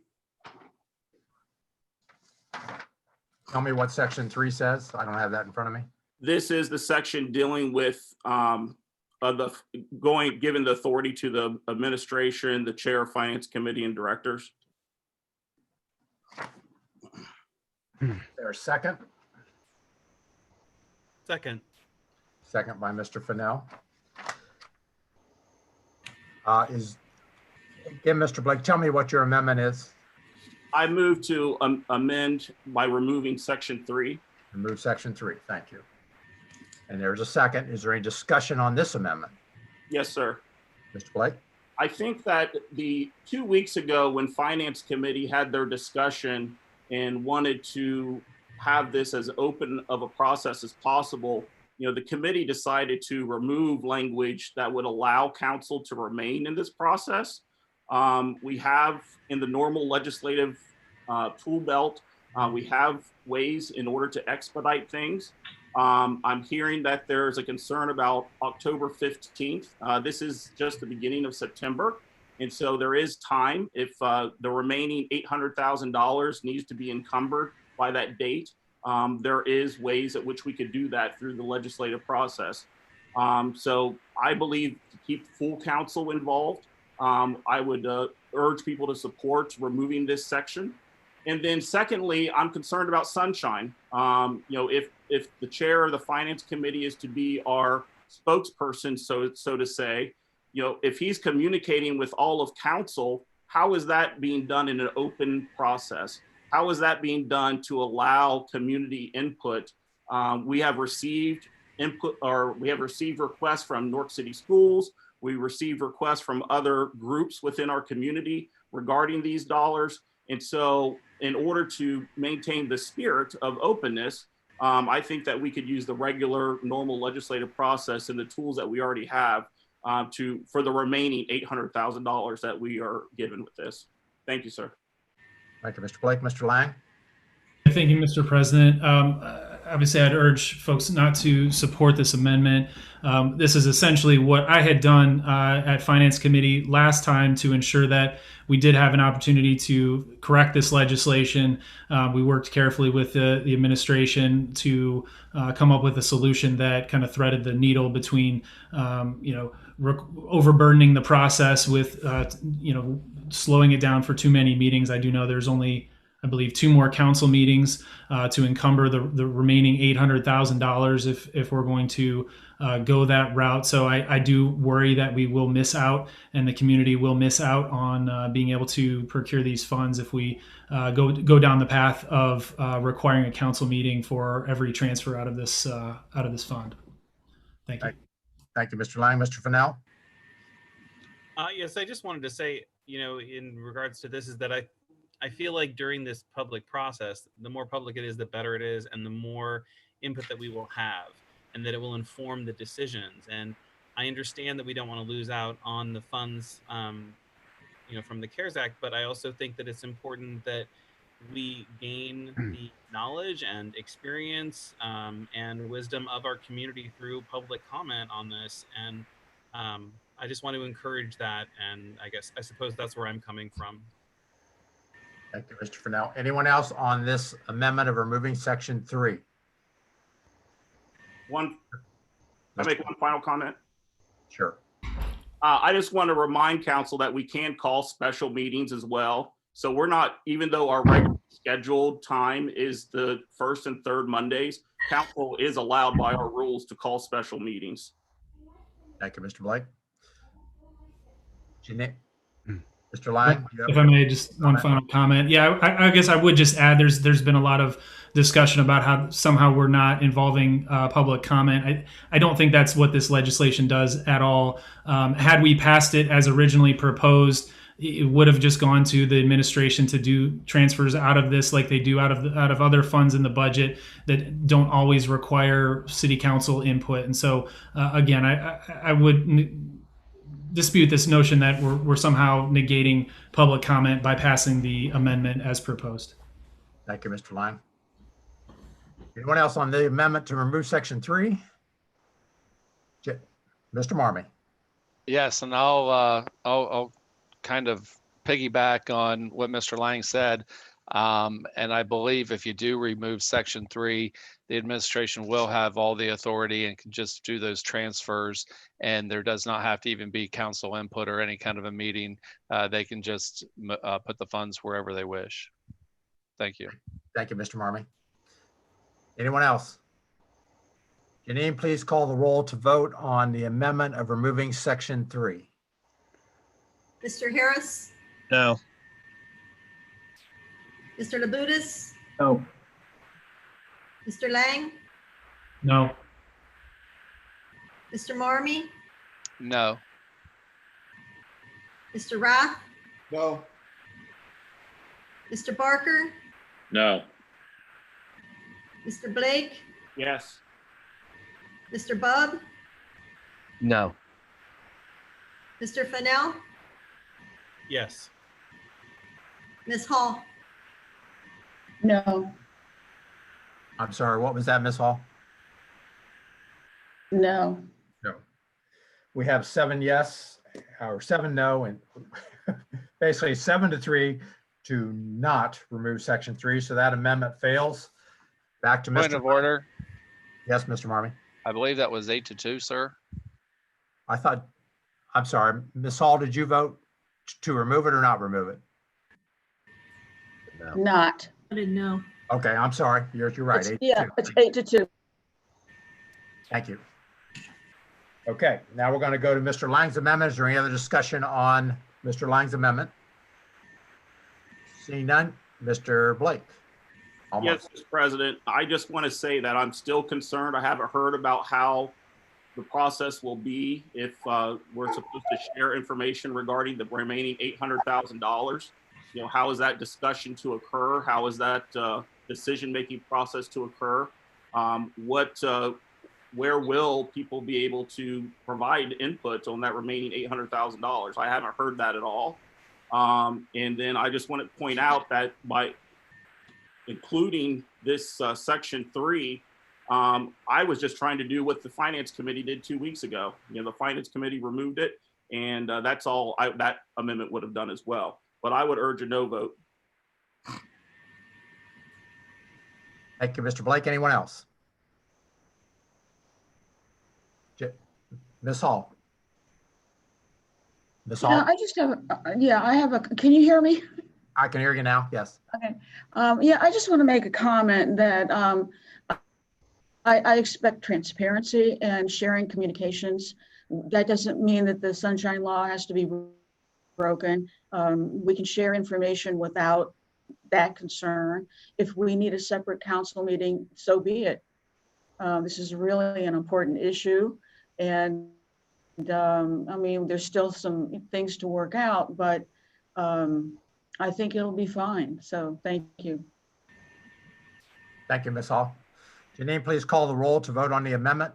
Tell me what section 3 says. I don't have that in front of me. This is the section dealing with giving the authority to the administration, the chair of finance committee, and directors. Is there a second? Second. Second by Mr. Fennell. Again, Mr. Blake, tell me what your amendment is. I move to amend by removing section 3. Remove section 3. Thank you. And there's a second. Is there any discussion on this amendment? Yes, sir. Mr. Blake? I think that 2 weeks ago when finance committee had their discussion and wanted to have this as open of a process as possible, the committee decided to remove language that would allow council to remain in this process. We have in the normal legislative tool belt, we have ways in order to expedite things. I'm hearing that there's a concern about October 15th. This is just the beginning of September. And so there is time if the remaining $800,000 needs to be encumbered by that date. There is ways at which we could do that through the legislative process. So I believe to keep full council involved, I would urge people to support removing this section. And then secondly, I'm concerned about sunshine. If the chair of the finance committee is to be our spokesperson, so to say, if he's communicating with all of council, how is that being done in an open process? How is that being done to allow community input? We have received input, or we have received requests from Newark City Schools. We received requests from other groups within our community regarding these dollars. And so in order to maintain the spirit of openness, I think that we could use the regular normal legislative process and the tools that we already have for the remaining $800,000 that we are given with this. Thank you, sir. Thank you, Mr. Blake. Mr. Lang? Thank you, Mr. President. Obviously, I'd urge folks not to support this amendment. This is essentially what I had done at Finance Committee last time to ensure that we did have an opportunity to correct this legislation. We worked carefully with the administration to come up with a solution that kind of threaded the needle between, overburdening the process with, slowing it down for too many meetings. I do know there's only I believe, 2 more council meetings to encumber the remaining $800,000 if we're going to go that route. So I do worry that we will miss out, and the community will miss out on being able to procure these funds if we go down the path of requiring a council meeting for every transfer out of this fund. Thank you. Thank you, Mr. Lang. Mr. Fennell? Yes, I just wanted to say, in regards to this, is that I feel like during this public process, the more public it is, the better it is, and the more input that we will have, and that it will inform the decisions. And I understand that we don't want to lose out on the funds, from the CARES Act, but I also think that it's important that we gain the knowledge and experience and wisdom of our community through public comment on this. And I just want to encourage that. And I suppose that's where I'm coming from. Thank you, Mr. Fennell. Anyone else on this amendment of removing section 3? I make one final comment? Sure. I just want to remind council that we can call special meetings as well. So we're not, even though our regular scheduled time is the first and third Mondays, council is allowed by our rules to call special meetings. Thank you, Mr. Blake. Mr. Lang? If I may, just one final comment. Yeah, I guess I would just add there's been a lot of discussion about how somehow we're not involving public comment. I don't think that's what this legislation does at all. Had we passed it as originally proposed, it would have just gone to the administration to do transfers out of this like they do out of other funds in the budget that don't always require city council input. And so again, I would dispute this notion that we're somehow negating public comment by passing the amendment as proposed. Thank you, Mr. Lang. Anyone else on the amendment to remove section 3? Mr. Marmee? Yes, and I'll kind of piggyback on what Mr. Lang said. And I believe if you do remove section 3, the administration will have all the authority and can just do those transfers. And there does not have to even be council input or any kind of a meeting. They can just put the funds wherever they wish. Thank you. Thank you, Mr. Marmee. Anyone else? Janine, please call the roll to vote on the amendment of removing section 3. Mr. Harris, No. Mr. Labutus, No. Mr. Lang, No. Mr. Marmee, No. Mr. Rath, No. Mr. Barker, No. Mr. Blake, Yes. Mr. Bub, No. Mr. Fennell, Yes. Ms. Hall. No. I'm sorry, what was that, Ms. Hall? No. No. We have 7 yes, or 7 no, and basically 7-3 to not remove section 3. So that amendment fails. Back to Point Mr. of order. Yes, Mr. Marmee. I believe that was 8-2, sir. I'm sorry, Ms. Hall, did you vote to remove it or not remove it? No. Not. I didn't know. Okay, I'm sorry. You're right. It's- 8-2. Yeah, it's 8-2. Thank you. Okay, now we're going to go to Mr. Lang's amendment. Is there any other discussion on Mr. Lang's amendment? Seeing none, Mr. Blake. Yes, Mr. President. I just want to say that I'm still concerned. I haven't heard about how the process will be if we're supposed to share information regarding the remaining $800,000. How is that discussion to occur? How is that decision-making process to occur? Where will people be able to provide input on that remaining $800,000? I haven't heard that at all. And then I just want to point out that by including this section 3, I was just trying to do what the Finance Committee did 2 weeks ago. The Finance Committee removed it, and that's all that amendment would have done as well. But I would urge a no vote. Thank you, Mr. Blake. Anyone else? Ms. Hall. Ms. Hall? Yeah, I just have, I have can you hear me? I can hear you now. Yes. Okay. Yeah, I just want to make a comment that I expect transparency and sharing communications. That doesn't mean that the Sunshine Law has to be broken. We can share information without that concern. If we need a separate council meeting, so be it. This is really an important issue. And I mean, there's still some things to work out, but I think it'll be fine. So thank you. Thank you, Ms. Hall. Janine, please call the roll to vote on the amendment.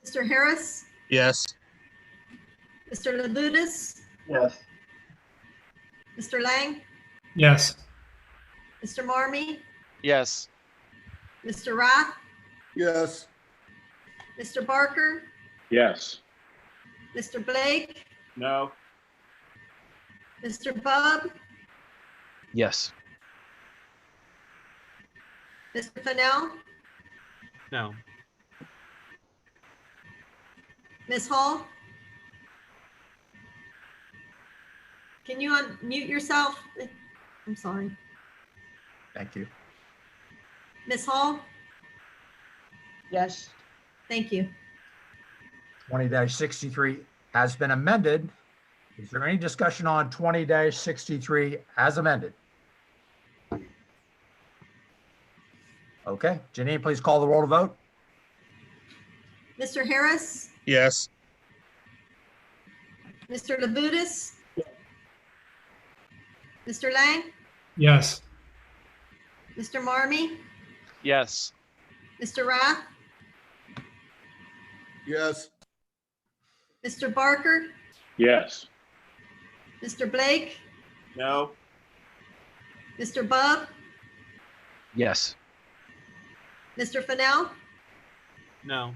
Mr. Harris, Yes. Mr. Labutus, Yes. Mr. Lang, Yes. Mr. Marmee, Yes. Mr. Rath, Yes. Mr. Barker, Yes. Mr. Blake, No. Mr. Bub, Yes. Mr. Fennell, No. Ms. Hall. Can you unmute yourself? I'm sorry. Thank you. Ms. Hall, Yes. thank you. 20-63 has been amended. Is there any discussion on 20-63 as amended? Okay, Janine, please call the roll to vote. Mr. Harris, Yes. Mr. Labutus, Mr. Lang, Yes. Mr. Marmee, Yes. Mr. Rath, Yes. Mr. Barker, Yes. Mr. Blake, No. Mr. Bub, Yes. Mr. Fennell, No.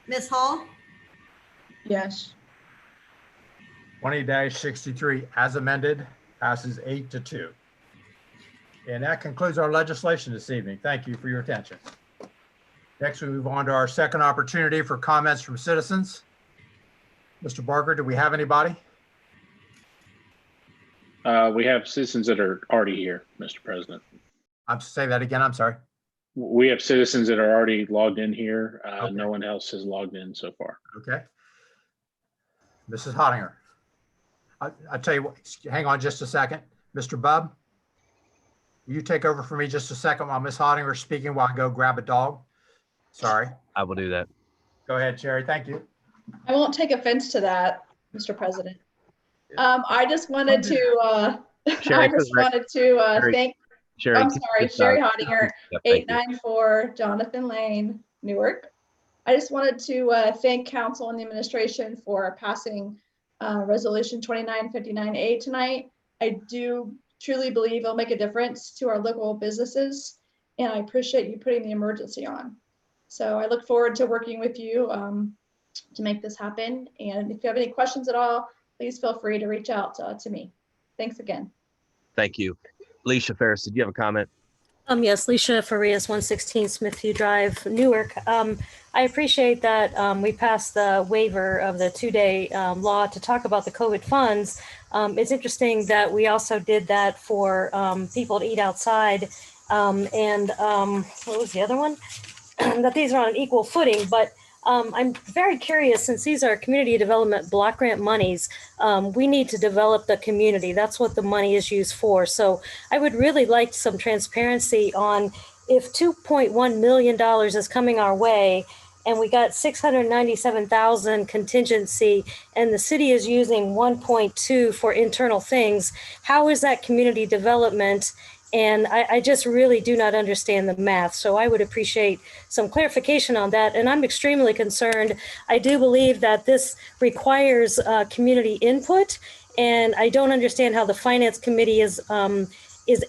Ms. Hall, Yes. 20-63 as amended passes 8-2. And that concludes our legislation this evening. Thank you for your attention. Next, we move on to our second opportunity for comments from citizens. Mr. Barker, do we have anybody? We have citizens that are already here, Mr. President. Say that again. I'm sorry. We have citizens that are already logged in here. Okay. No one else has logged in so far. Okay. Mrs. Hottinger. I'll tell you what, hang on just a second. Mr. Bub, will you take over for me just a second while Ms. Hottinger is speaking while I go grab a dog? Sorry. I will do that. Go ahead, Sherry. Thank you. I won't take offense to that, Mr. President. I just wanted to, Sherry, I just wanted to thank, Sherry, I'm sorry, Sherry Hottinger, Yep, thank you. 894 Jonathan Lane, Newark. I just wanted to thank council and the administration for passing resolution 2959A tonight. I do truly believe it'll make a difference to our local businesses, and I appreciate you putting the emergency on. So I look forward to working with you to make this happen. And if you have any questions at all, please feel free to reach out to me. Thanks again. Thank you. Alicia Ferris, did you have a comment? Yes, Leisha Farias, 116 Smithview Drive, Newark. I appreciate that we passed the waiver of the 2-day law to talk about the COVID funds. It's interesting that we also did that for people to eat outside. And what was the other one? That these are on an equal footing, but I'm very curious, since these are community development block grant monies, we need to develop the community. That's what the money is used for. So I would really like some transparency on if $2.1 million is coming our way and we got 697,000 contingency and the city is using 1.2 for internal things, how is that community development? And I just really do not understand the math. So I would appreciate some clarification on that. And I'm extremely concerned. I do believe that this requires community input. And I don't understand how the finance committee is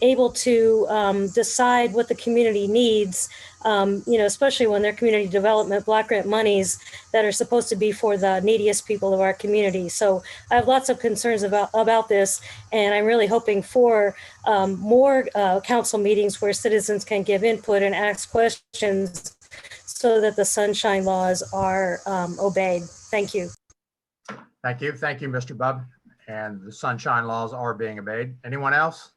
able to decide what the community needs, especially when they're community development block grant monies that are supposed to be for the neediest people of our community. So I have lots of concerns about this, and I'm really hoping for more council meetings where citizens can give input and ask questions so that the sunshine laws are obeyed. Thank you. Thank you. Thank you, Mr. Bub. and the sunshine laws are being obeyed. Anyone else?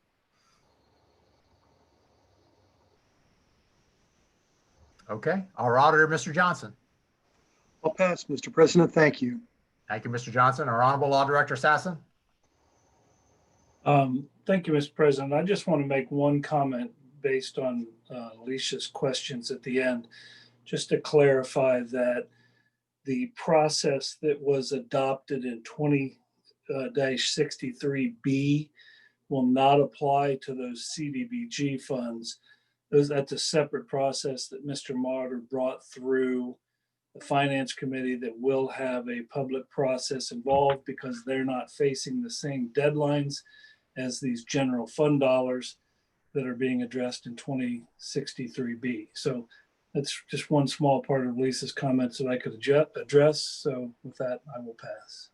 Okay, our auditor, Mr. Johnson. I'll pass, Mr. President. Thank you. Thank you, Mr. Johnson. Our Honorable Law Director Sassen. Thank you, Mr. President. I just want to make one comment based on Alicia's questions at the end, just to clarify that the process that was adopted in 20-63B will not apply to those CDBG funds. That's a separate process that Mr. Martyr brought through the Finance Committee that will have a public process involved because they're not facing the same deadlines as these general fund dollars that are being addressed in 2063B. So that's just one small part of Lisa's comments that I could address. So with that, I will pass.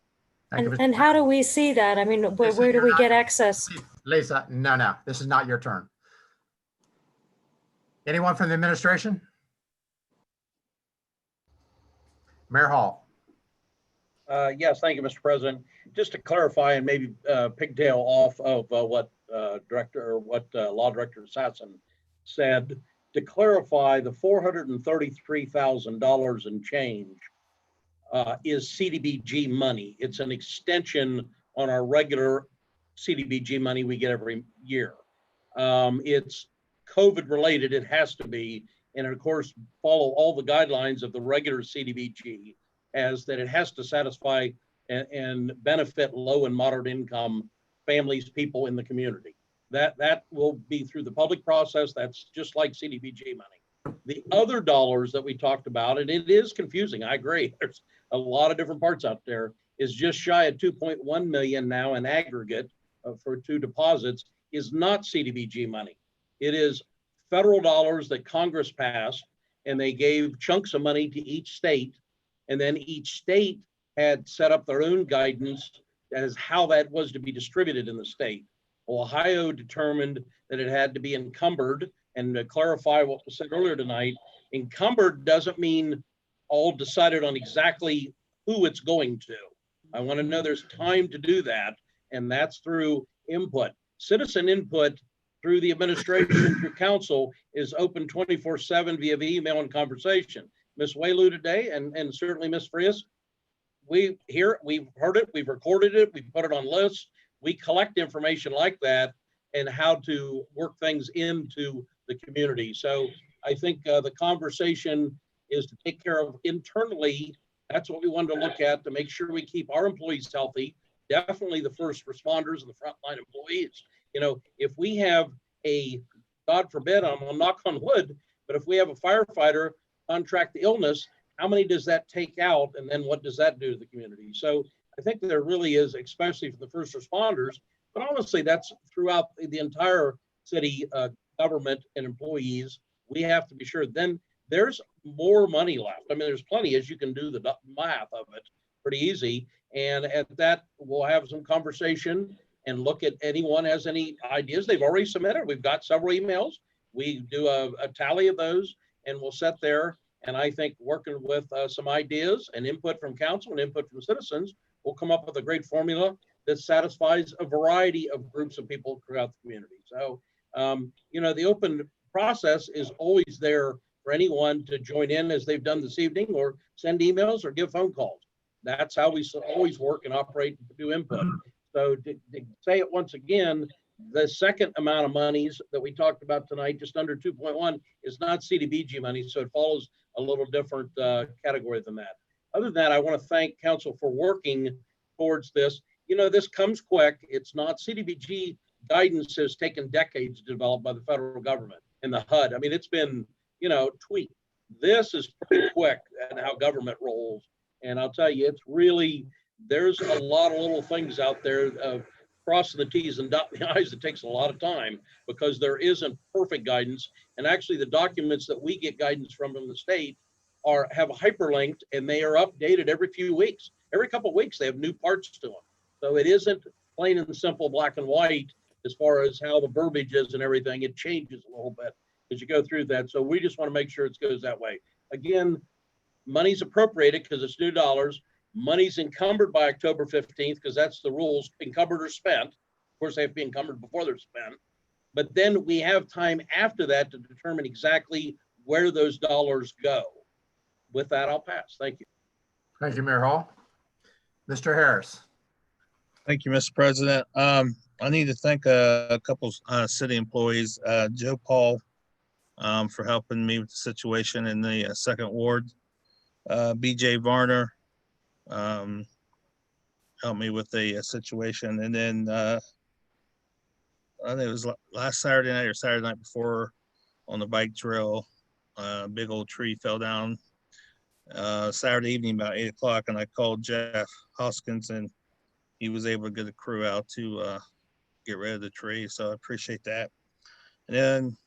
And how do we see that? I mean, where do we get access? Lisa, no, this is not your turn. Anyone from the administration? Mayor Hall. Yes, thank you, Mr. President. Just to clarify and maybe pigtail off of what Law Director Sassen said, to clarify, the $433,000 and change is CDBG money. It's an extension on our regular CDBG money we get every year. It's COVID related, it has to be, and of course follow all the guidelines of the regular CDBG, as that it has to satisfy and benefit low and moderate income families, people in the community. That will be through the public process. That's just like CDBG money. The other dollars that we talked about, and it is confusing, I agree, there's a lot of different parts out there, is just shy of 2.1 million now in aggregate for 2 deposits, is not CDBG money. It is federal dollars that Congress passed, and they gave chunks of money to each state, and then each state had set up their own guidance as how that was to be distributed in the state. Ohio determined that it had to be encumbered, and to clarify what was said earlier tonight, encumbered doesn't mean all decided on exactly who it's going to. I want to know there's time to do that, and that's through input. Citizen input through the administration, through council, is open 24/7 via email and conversation. Ms. Waylu today, and certainly Ms. Frias, we've heard it, we've recorded it, we put it on lists, we collect information like that and how to work things into the community. So I think the conversation is to take care of internally. That's what we wanted to look at, to make sure we keep our employees healthy, definitely the first responders and the frontline employees. You know, if we have a, God forbid, I'm gonna knock on wood, but if we have a firefighter contract the illness, how many does that take out? And then what does that do to the community? So I think there really is, especially for the first responders, but honestly, that's throughout the entire city government and employees. We have to be sure then there's more money left. I mean, there's plenty, as you can do the math of it pretty easy. And at that, we'll have some conversation and look at anyone has any ideas. They've already submitted. We've got several emails. We do a tally of those and we'll sit there. And I think working with some ideas and input from council and input from citizens, we'll come up with a great formula that satisfies a variety of groups of people throughout the community. So, you know, the open process is always there for anyone to join in as they've done this evening, or send emails or give phone calls. That's how we always work and operate and do input. So to say it once again, the second amount of monies that we talked about tonight, just under 2.1, is not CDBG money. So it follows a little different category than that. Other than that, I want to thank council for working towards this. You know, this comes quick. It's not CDBG guidance has taken decades to develop by the federal government and the HUD. I mean, it's been, you know, tweaked. This is pretty quick and how government rolls. And I'll tell you, it's really, there's a lot of little things out there of crossing the T's and dotting the I's that takes a lot of time because there isn't perfect guidance. And actually the documents that we get guidance from the state have hyperlinked and they are updated every few weeks. Every couple of weeks, they have new parts to them. So it isn't plain and simple black and white as far as how the verbiage is and everything. It changes a little bit as you go through that. So we just want to make sure it goes that way. Again, money's appropriated because it's new dollars. Money's encumbered by October 15th because that's the rules, encumbered or spent. Of course, they have to be encumbered before they're spent. But then we have time after that to determine exactly where those dollars go. With that, I'll pass. Thank you. Thank you, Mayor Hall. Mr. Harris. Thank you, Mr. President. I need to thank a couple city employees, Joe Paul, for helping me with the situation in the second ward. BJ Varner helped me with the situation. And then I think it was last Saturday night or Saturday night before on the bike trail, a big old tree fell down Saturday evening about 8 o'clock. And I called Jeff Hoskins and he was able to get a crew out to get rid of the tree. So I appreciate that. And then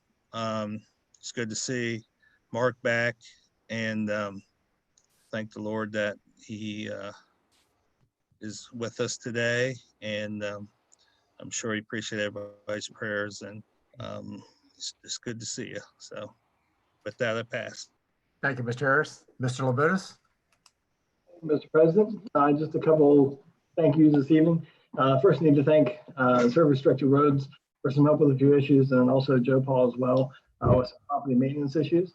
it's good to see Mark back and thank the Lord that he is with us today. And I'm sure he appreciates everybody's prayers and it's good to see you. So with that, I pass. Thank you, Mr. Harris. Mr. Labutus. Mr. President, just a couple thank yous this evening. First, I need to thank Service Director Rhodes for some help with a few issues, and also Joe Paul as well with some property maintenance issues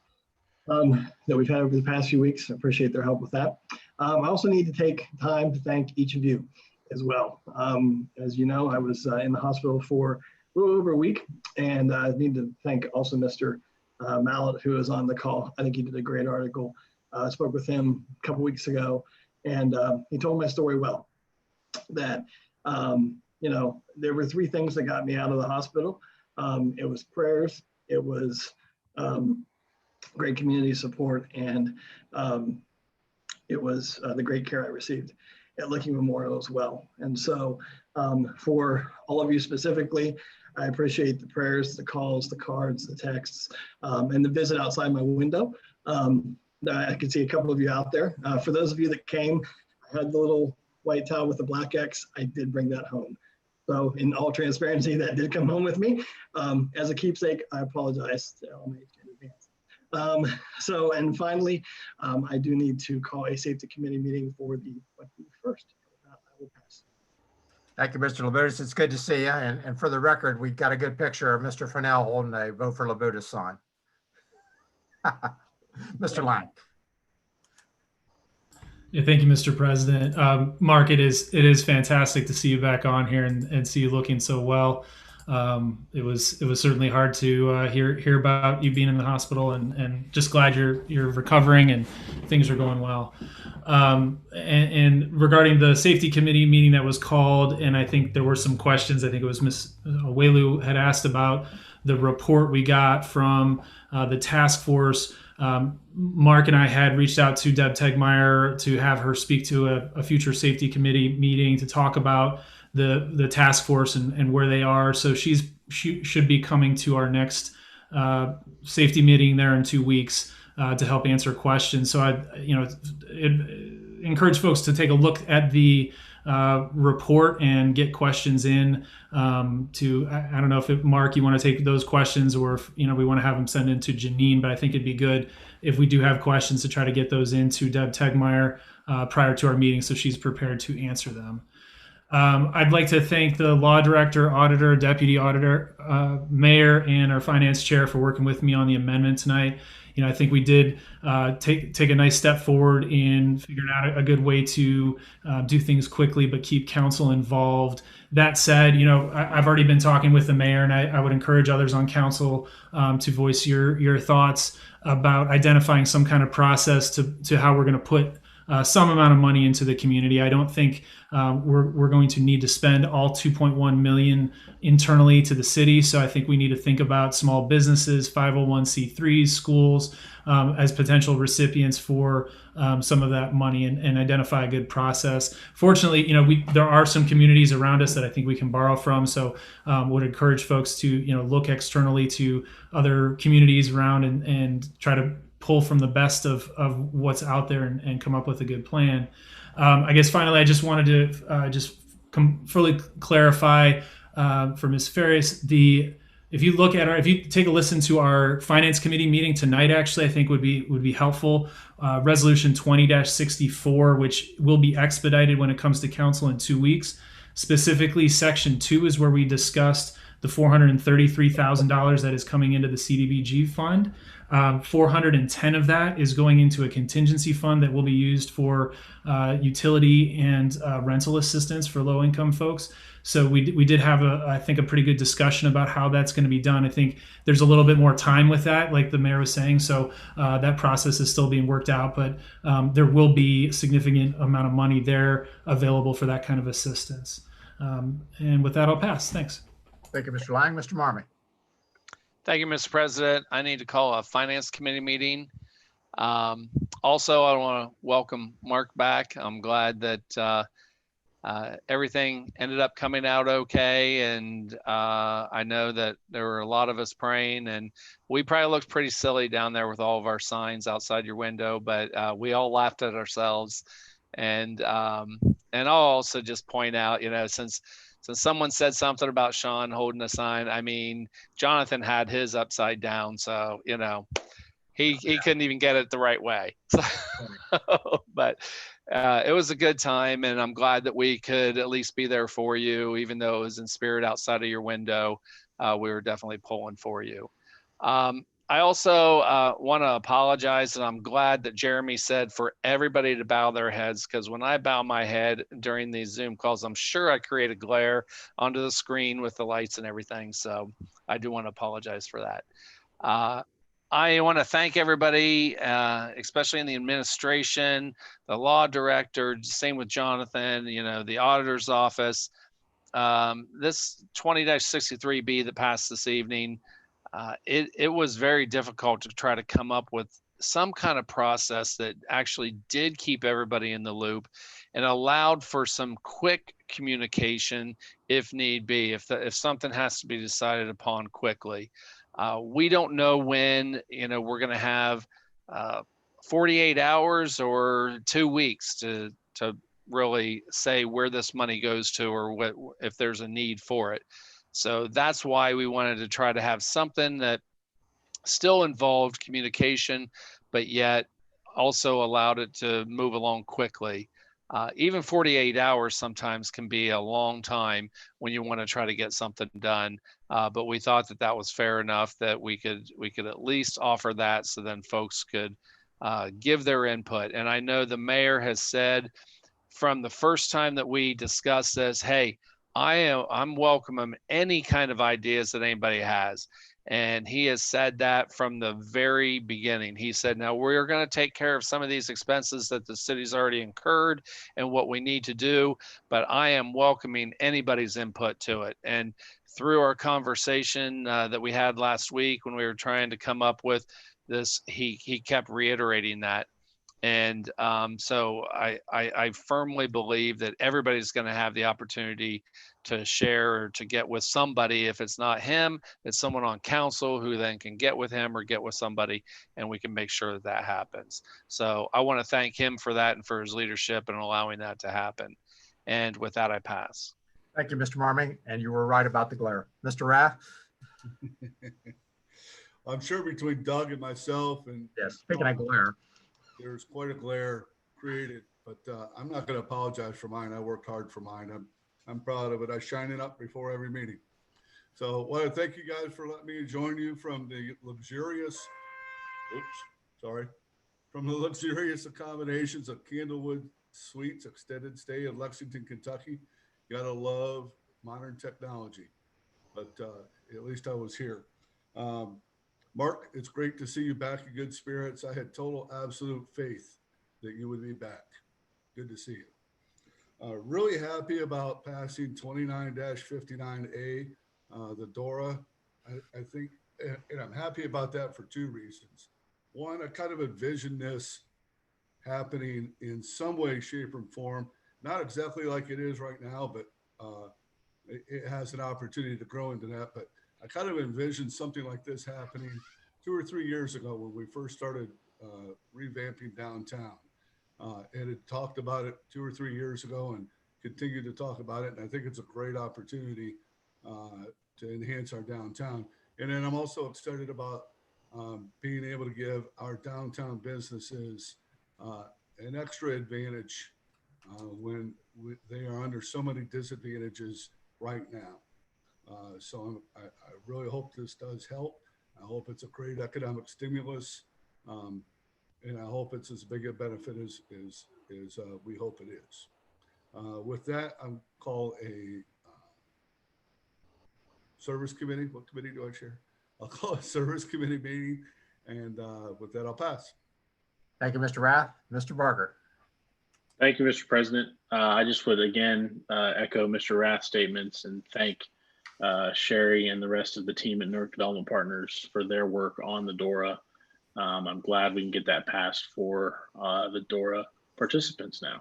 that we've had over the past few weeks. I appreciate their help with that. I also need to take time to thank each of you as well. As you know, I was in the hospital for a little over a week, and I need to thank also Mr. Mallet, who was on the call. I think he did a great article. I spoke with him a couple weeks ago, and he told my story well. That you know, there were three things that got me out of the hospital. It was prayers, it was great community support, and it was the great care I received at Licking Memorial as well. And so for all of you specifically, I appreciate the prayers, the calls, the cards, the texts, and the visit outside my window. I could see a couple of you out there. For those of you that came, I had the little white towel with the black X. I did bring that home. So in all transparency, that did come home with me. As a keepsake, I apologize to LMH in advance. So, and finally, I do need to call a safety committee meeting for the 21st. I will pass. Thank you, Mr. Labutus. It's good to see you. And for the record, we got a good picture of Mr. Fennell holding a vote for Labutus sign. Mr. Lang. Yeah, thank you, Mr. President. Mark, it is fantastic to see you back on here and see you looking so well. It was certainly hard to hear about you being in the hospital, and just glad you're recovering and things are going well. And regarding the safety committee meeting that was called, and I think there were some questions. I think it was Ms. Welu had asked about the report we got from the task force. Mark and I had reached out to Deb Tegmeyer to have her speak to a future safety committee meeting to talk about the task force and where they are. So she should be coming to our next safety meeting there in 2 weeks to help answer questions. So I encourage folks to take a look at the report and get questions in I don't know if Mark, you want to take those questions, or if we want to have them send in to Janine, but I think it'd be good if we do have questions to try to get those into Deb Tegmeyer prior to our meeting so she's prepared to answer them. I'd like to thank the law director, auditor, deputy auditor, mayor, and our finance chair for working with me on the amendment tonight. I think we did take a nice step forward in figuring out a good way to do things quickly, but keep council involved. That said, I've already been talking with the mayor, and I would encourage others on council to voice your thoughts about identifying some kind of process to how we're going to put some amount of money into the community. I don't think we're going to need to spend all 2.1 million internally to the city. So I think we need to think about small businesses, 501c3s, schools as potential recipients for some of that money and identify a good process. Fortunately, there are some communities around us that I think we can borrow from. So would encourage folks to look externally to other communities around and try to pull from the best of what's out there and come up with a good plan. I guess finally, I just wanted to fully clarify for Ms. Ferris, the if you look at if you take a listen to our finance committee meeting tonight, actually, I think would be helpful. Resolution 20-64, which will be expedited when it comes to council in 2 weeks. Specifically, section 2 is where we discussed the $433,000 that is coming into the CDBG fund. 410 of that is going into a contingency fund that will be used for utility and rental assistance for low-income folks. So we did have I think a pretty good discussion about how that's going to be done. I think there's a little bit more time with that, like the mayor was saying. So that process is still being worked out, but there will be a significant amount of money there available for that kind of assistance. And with that, I'll pass. Thanks. Thank you, Mr. Lang. Mr. Marmee. Thank you, Mr. President. I need to call a finance committee meeting. Also, I want to welcome Mark back. I'm glad that everything ended up coming out okay. And I know that there were a lot of us praying, and we probably looked pretty silly down there with all of our signs outside your window, but we all laughed at ourselves. And I'll also just point out, since someone said something about Sean holding a sign, I mean, Jonathan had his upside down, so he couldn't even get it the right way. So, but it was a good time, and I'm glad that we could at least be there for you, even though it was in spirit outside of your window. We were definitely pulling for you. I also want to apologize, and I'm glad that Jeremy said for everybody to bow their heads, because when I bow my head during these Zoom calls, I'm sure I create a glare onto the screen with the lights and everything. So I do want to apologize for that. I want to thank everybody, especially in the administration, the law director, same with Jonathan, the auditor's office. This 20-63B that passed this evening, it was very difficult to try to come up with some kind of process that actually did keep everybody in the loop and allowed for some quick communication if need be, if something has to be decided upon quickly. We don't know when, we're going to have 48 hours or 2 weeks to really say where this money goes to, or what, if there's a need for it. So that's why we wanted to try to have something that still involved communication, but yet also allowed it to move along quickly. Even 48 hours sometimes can be a long time when you want to try to get something done. But we thought that was fair enough that we could at least offer that, so then folks could give their input. And I know the mayor has said from the first time that we discussed this, hey, I'm welcoming any kind of ideas that anybody has. And he has said that from the very beginning. He said, now we're going to take care of some of these expenses that the city's already incurred and what we need to do, but I am welcoming anybody's input to it. And through our conversation that we had last week when we were trying to come up with this, he kept reiterating that. And so I firmly believe that everybody's going to have the opportunity to share or to get with somebody. If it's not him, it's someone on council who then can get with him or get with somebody, and we can make sure that happens. So I want to thank him for that and for his leadership and allowing that to happen. And with that, I pass. Thank you, Mr. Marmee. And you were right about the glare. Mr. Rath? I'm sure between Doug and myself and speaking of glare, there's quite a glare created, but I'm not going to apologize for mine. I worked hard for mine. I'm proud of it. I shine it up before every meeting. So I want to thank you guys for letting me join you from the luxurious accommodations of Candlewood Suites extended stay in Lexington, Kentucky. You gotta love modern technology, but at least I was here. Mark, it's great to see you back in good spirits. I had total, absolute faith that you would be back. Good to see you. Really happy about passing 29-59A, the DORA. I think, and I'm happy about that for two reasons. One, I kind of envision this happening in some way, shape, or form, not exactly like it is right now, but it has an opportunity to grow into that. But I kind of envisioned something like this happening 2 or 3 years ago when we first started revamping downtown. And it talked about it 2 or 3 years ago and continued to talk about it. And I think it's a great opportunity to enhance our downtown. And then I'm also excited about being able to give our downtown businesses an extra advantage when they are under so many disadvantages right now. So I really hope this does help. I hope it's a great economic stimulus. And I hope it's as big a benefit as we hope it is. With that, I'm call a service committee. What committee do I chair? I'll call a service committee meeting. And with that, I'll pass. Thank you, Mr. Rath. Mr. Barker. Thank you, Mr. President. I just would again echo Mr. Rath's statements and thank Sherry and the rest of the team at Newark Development Partners for their work on the DORA. I'm glad we can get that passed for the DORA participants now.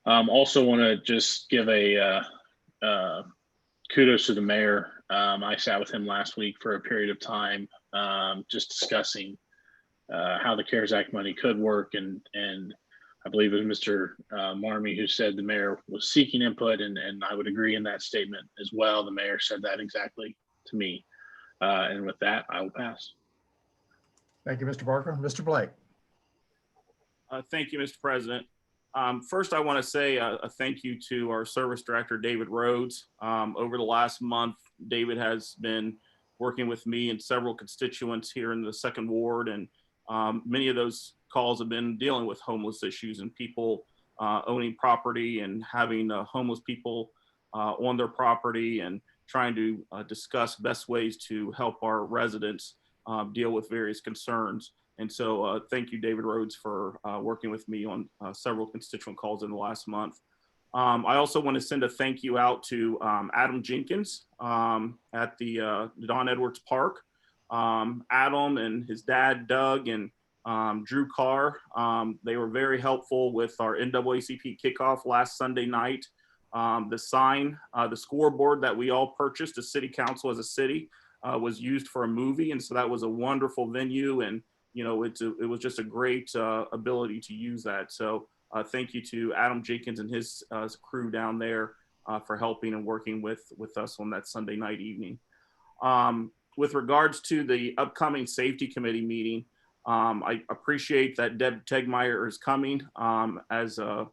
Also want to just give a kudos to the mayor. I sat with him last week for a period of time, just discussing how the CARES Act money could work. And I believe it was Mr. Marmy who said the mayor was seeking input, and I would agree in that statement as well. The mayor said that exactly to me. And with that, I will pass. Thank you, Mr. Barker. Mr. Blake. Thank you, Mr. President. First, I want to say a thank you to our service director, David Rhodes. Over the last month, David has been working with me and several constituents here in the second ward, and many of those calls have been dealing with homeless issues and people owning property and having homeless people on their property and trying to discuss best ways to help our residents deal with various concerns. And so thank you, David Rhodes, for working with me on several constituent calls in the last month. I also want to send a thank you out to Adam Jenkins at the Don Edwards Park. Adam and his dad, Doug, and Drew Carr, they were very helpful with our NAACP kickoff last Sunday night. The sign, the scoreboard that we all purchased as city council as a city was used for a movie. And so that was a wonderful venue. And you know, it was just a great ability to use that. So thank you to Adam Jenkins and his crew down there for helping and working with us on that Sunday night evening. With regards to the upcoming safety committee meeting, I appreciate that Deb Tegmeyer is coming as the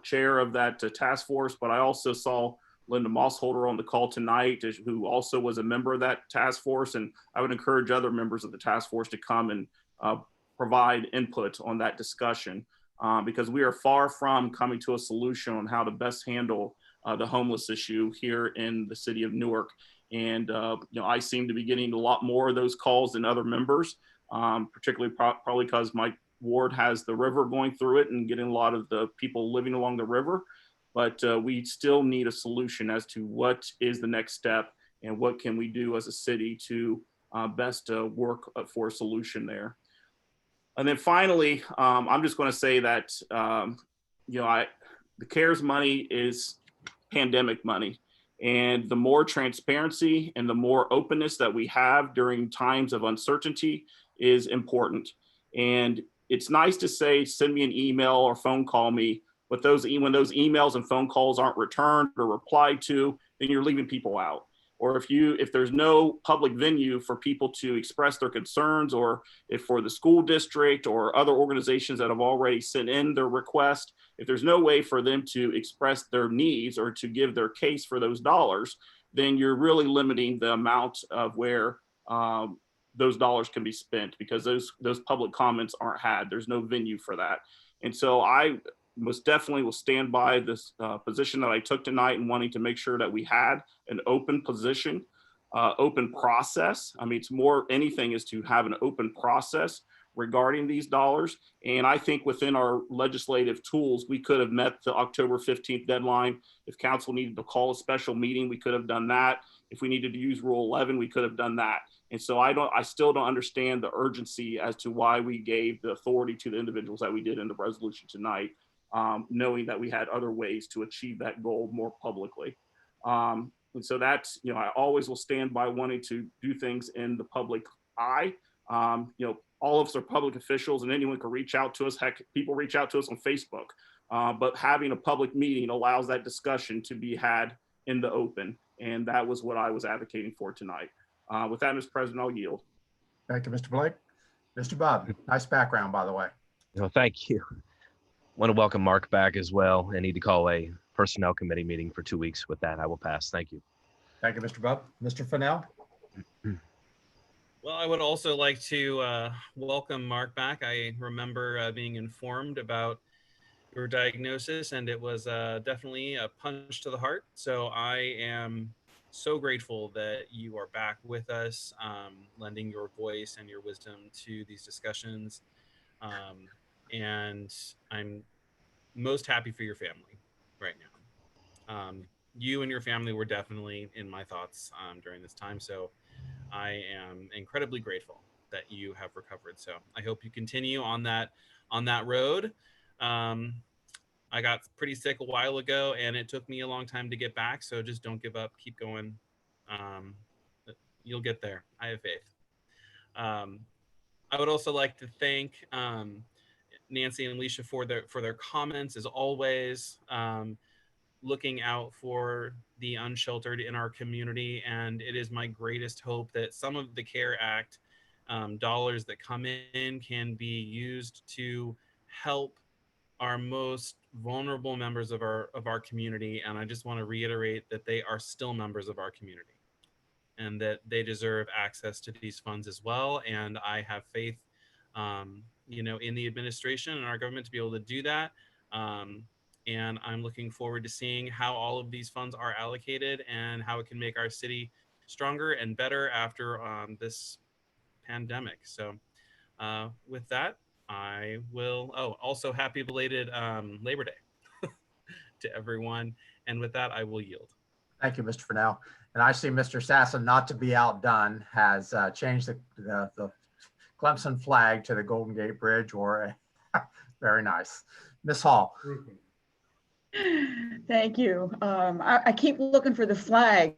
chair of that task force, but I also saw Linda Mossholder on the call tonight, who also was a member of that task force. And I would encourage other members of the task force to come and provide input on that discussion because we are far from coming to a solution on how to best handle the homeless issue here in the city of Newark. And, you know, I seem to be getting a lot more of those calls than other members, particularly probably because my ward has the river going through it and getting a lot of the people living along the river. But we still need a solution as to what is the next step and what can we do as a city to best work for a solution there. And then finally, I'm just going to say that, you know, the CARES money is pandemic money. And the more transparency and the more openness that we have during times of uncertainty is important. And it's nice to say, send me an email or phone call me. But when those emails and phone calls aren't returned or replied to, then you're leaving people out. Or if there's no public venue for people to express their concerns, or if for the school district or other organizations that have already sent in their request, if there's no way for them to express their needs or to give their case for those dollars, then you're really limiting the amount of where those dollars can be spent, because those public comments aren't had. There's no venue for that. And so I most definitely will stand by this position that I took tonight and wanting to make sure that we had an open position, open process. I mean, it's more anything is to have an open process regarding these dollars. And I think within our legislative tools, we could have met the October 15th deadline. If council needed to call a special meeting, we could have done that. If we needed to use Rule 11, we could have done that. And so I still don't understand the urgency as to why we gave the authority to the individuals that we did in the resolution tonight, knowing that we had other ways to achieve that goal more publicly. And so that's, you know, I always will stand by wanting to do things in the public eye. You know, all of us are public officials and anyone can reach out to us. Heck, people reach out to us on Facebook. But having a public meeting allows that discussion to be had in the open. And that was what I was advocating for tonight. With that, Mr. President, I'll yield. Thank you, Mr. Blake. Mr. Bob, nice background, by the way. Well, thank you. Want to welcome Mark back as well. I need to call a personnel committee meeting for 2 weeks. With that, I will pass. Thank you. Thank you, Mr. Bob. Mr. Fennell? Well, I would also like to welcome Mark back. I remember being informed about your diagnosis, and it was definitely a punch to the heart. So I am so grateful that you are back with us, lending your voice and your wisdom to these discussions. And I'm most happy for your family right now. You and your family were definitely in my thoughts during this time. So I am incredibly grateful that you have recovered. So I hope you continue on that road. I got pretty sick a while ago, and it took me a long time to get back. So just don't give up. Keep going. You'll get there. I have faith. I would also like to thank Nancy and Alicia for their comments, as always, looking out for the unsheltered in our community. And it is my greatest hope that some of the CARE Act dollars that come in can be used to help our most vulnerable members of our community. And I just want to reiterate that they are still members of our community and that they deserve access to these funds as well. And I have faith, in the administration and our government to be able to do that. And I'm looking forward to seeing how all of these funds are allocated and how it can make our city stronger and better after this pandemic. So with that, I will, also happy belated Labor Day to everyone. And with that, I will yield. Thank you, Mr. Fennell. And I see Mr. Sasson, not to be outdone, has changed the Clemson flag to the Golden Gate Bridge, very nice. Ms. Hall. Thank you. I keep looking for the flag,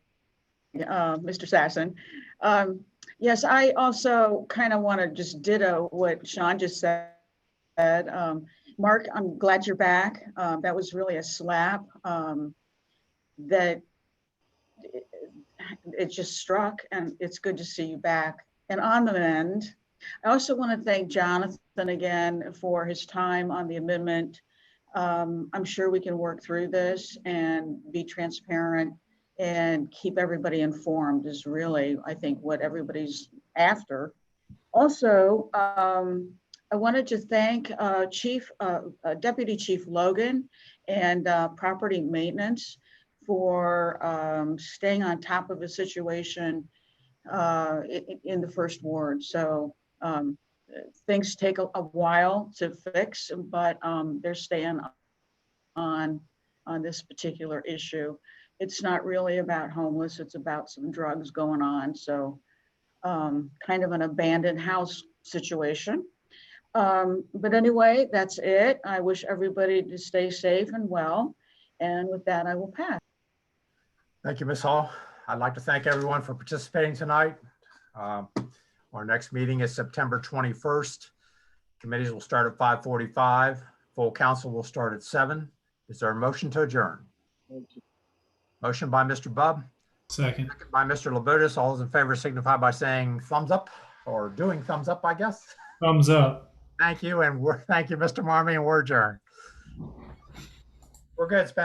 Mr. Sasson. Yes, I also kind of want to just ditto what Sean just said. Mark, I'm glad you're back. That was really a slap that it just struck, and it's good to see you back and on the mend. I also want to thank Jonathan again for his time on the amendment. I'm sure we can work through this and be transparent and keep everybody informed is really, I think, what everybody's after. Also, I wanted to thank Deputy Chief Logan and Property Maintenance for staying on top of the situation in the first ward. So things take a while to fix, but they're staying on this particular issue. It's not really about homeless, it's about some drugs going on. So kind of an abandoned house situation. But anyway, that's it. I wish everybody to stay safe and well. And with that, I will pass. Thank you, Ms. Hall. I'd like to thank everyone for participating tonight. Our next meeting is September 21st. Committees will start at 5:45. Full council will start at 7. Is there a motion to adjourn? Motion by Mr. Bubb. Second. Second by Mr. Labutus. All those in favor signify by saying thumbs up, or doing thumbs up, I guess. Thumbs up. Thank you, and thank you, Mr. Marmy, and we're adjourned. We're good, Spencer.